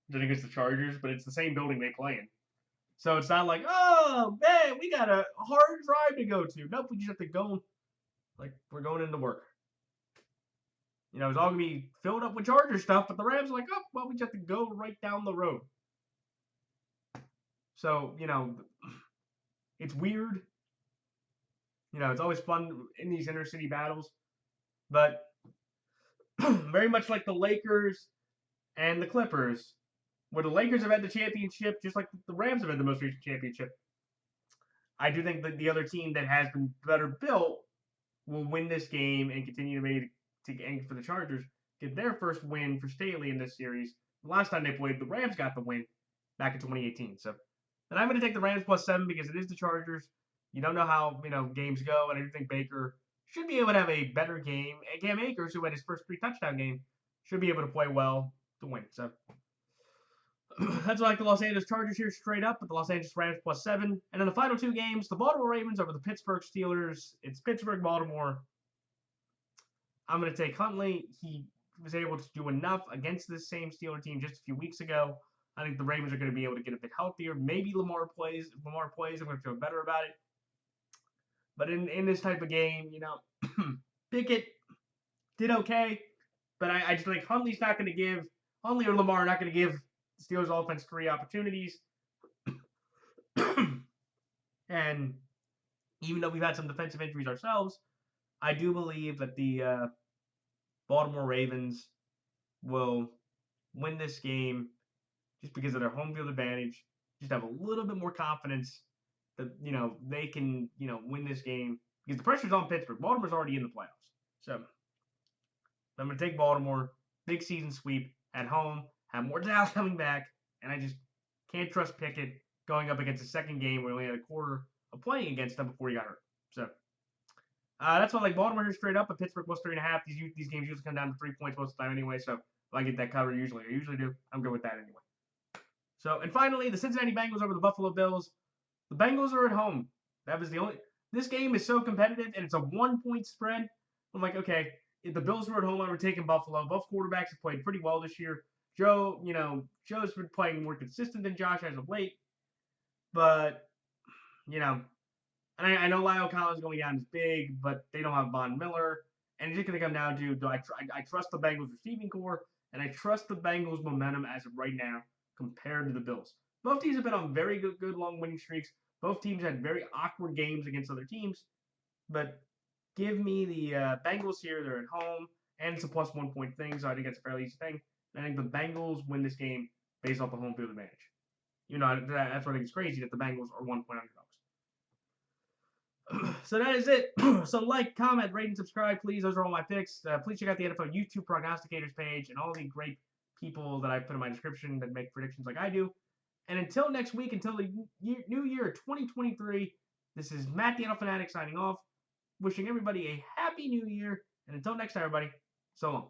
than against the Chargers, but it's the same building they play in. So it's not like, oh man, we got a hard drive to go to. Nope, we just have to go like we're going into work. It's all gonna be filled up with Charger stuff, but the Rams are like, oh well, we just have to go right down the road. So, it's weird. It's always fun in these inner city battles. But very much like the Lakers and the Clippers, where the Lakers have had the championship, just like the Rams have had the most recent championship. I do think that the other team that has been better built will win this game and continue to aim for the Chargers, get their first win for Staley in this series. The last time they played, the Rams got the win back in 2018. So, and I'm going to take the Rams plus 7 because it is the Chargers. You don't know how games go, and I do think Baker should be able to have a better game. And Cam Akers, who had his first 3-touchdown game, should be able to play well to win. So that's why I like the Los Angeles Chargers here straight up, with the Los Angeles Rams plus 7. And in the final 2 games, the Baltimore Ravens over the Pittsburgh Steelers. It's Pittsburgh, Baltimore. I'm going to take Huntley. He was able to do enough against this same Steeler team just a few weeks ago. I think the Ravens are going to be able to get a bit healthier. Maybe Lamar plays. If Lamar plays, I'm going to feel better about it. But in this type of game, Pickett did okay. But I just think Huntley or Lamar are not going to give the Steelers offense 3 opportunities. And even though we've had some defensive injuries ourselves, I do believe that the Baltimore Ravens will win this game just because of their home field advantage. Just have a little bit more confidence that they can win this game because the pressure's on Pittsburgh. Baltimore's already in the playoffs, so I'm going to take Baltimore. Big season sweep at home. Have more Dallas coming back, and I just can't trust Pickett going up against the second game where he only had a quarter of playing against them before he got hurt. So that's why I like Baltimore here straight up, but Pittsburgh plus 3.5. These games usually come down to 3 points most of the time anyway, so if I get that cover, I usually do. I'm good with that anyway. So, and finally, the Cincinnati Bengals over the Buffalo Bills. The Bengals are at home. That was the only. This game is so competitive, and it's a 1-point spread. I'm like, okay, if the Bills were at home, I would take Buffalo. Both quarterbacks have played pretty well this year. Joe's been playing more consistent than Josh as of late. But, and I know Lyle Collins going down is big, but they don't have Von Miller. And it's just going to come down to, I trust the Bengals receiving core, and I trust the Bengals momentum as of right now compared to the Bills. Both teams have been on very good long winning streaks. Both teams had very awkward games against other teams. But give me the Bengals here. They're at home, and it's a plus 1 point thing, so I think it's a fairly easy thing. And I think the Bengals win this game based off the home field advantage. That's what I think is crazy, that the Bengals are 1-point underdogs. So that is it. So like, comment, rate, and subscribe, please. Those are all my picks. Please check out the NFL YouTube Prognosticators page and all the great people that I put in my description that make predictions like I do. And until next week, until the new year 2023, this is Matt the NFL Fanatic signing off. Wishing everybody a happy new year. And until next time, everybody, so long.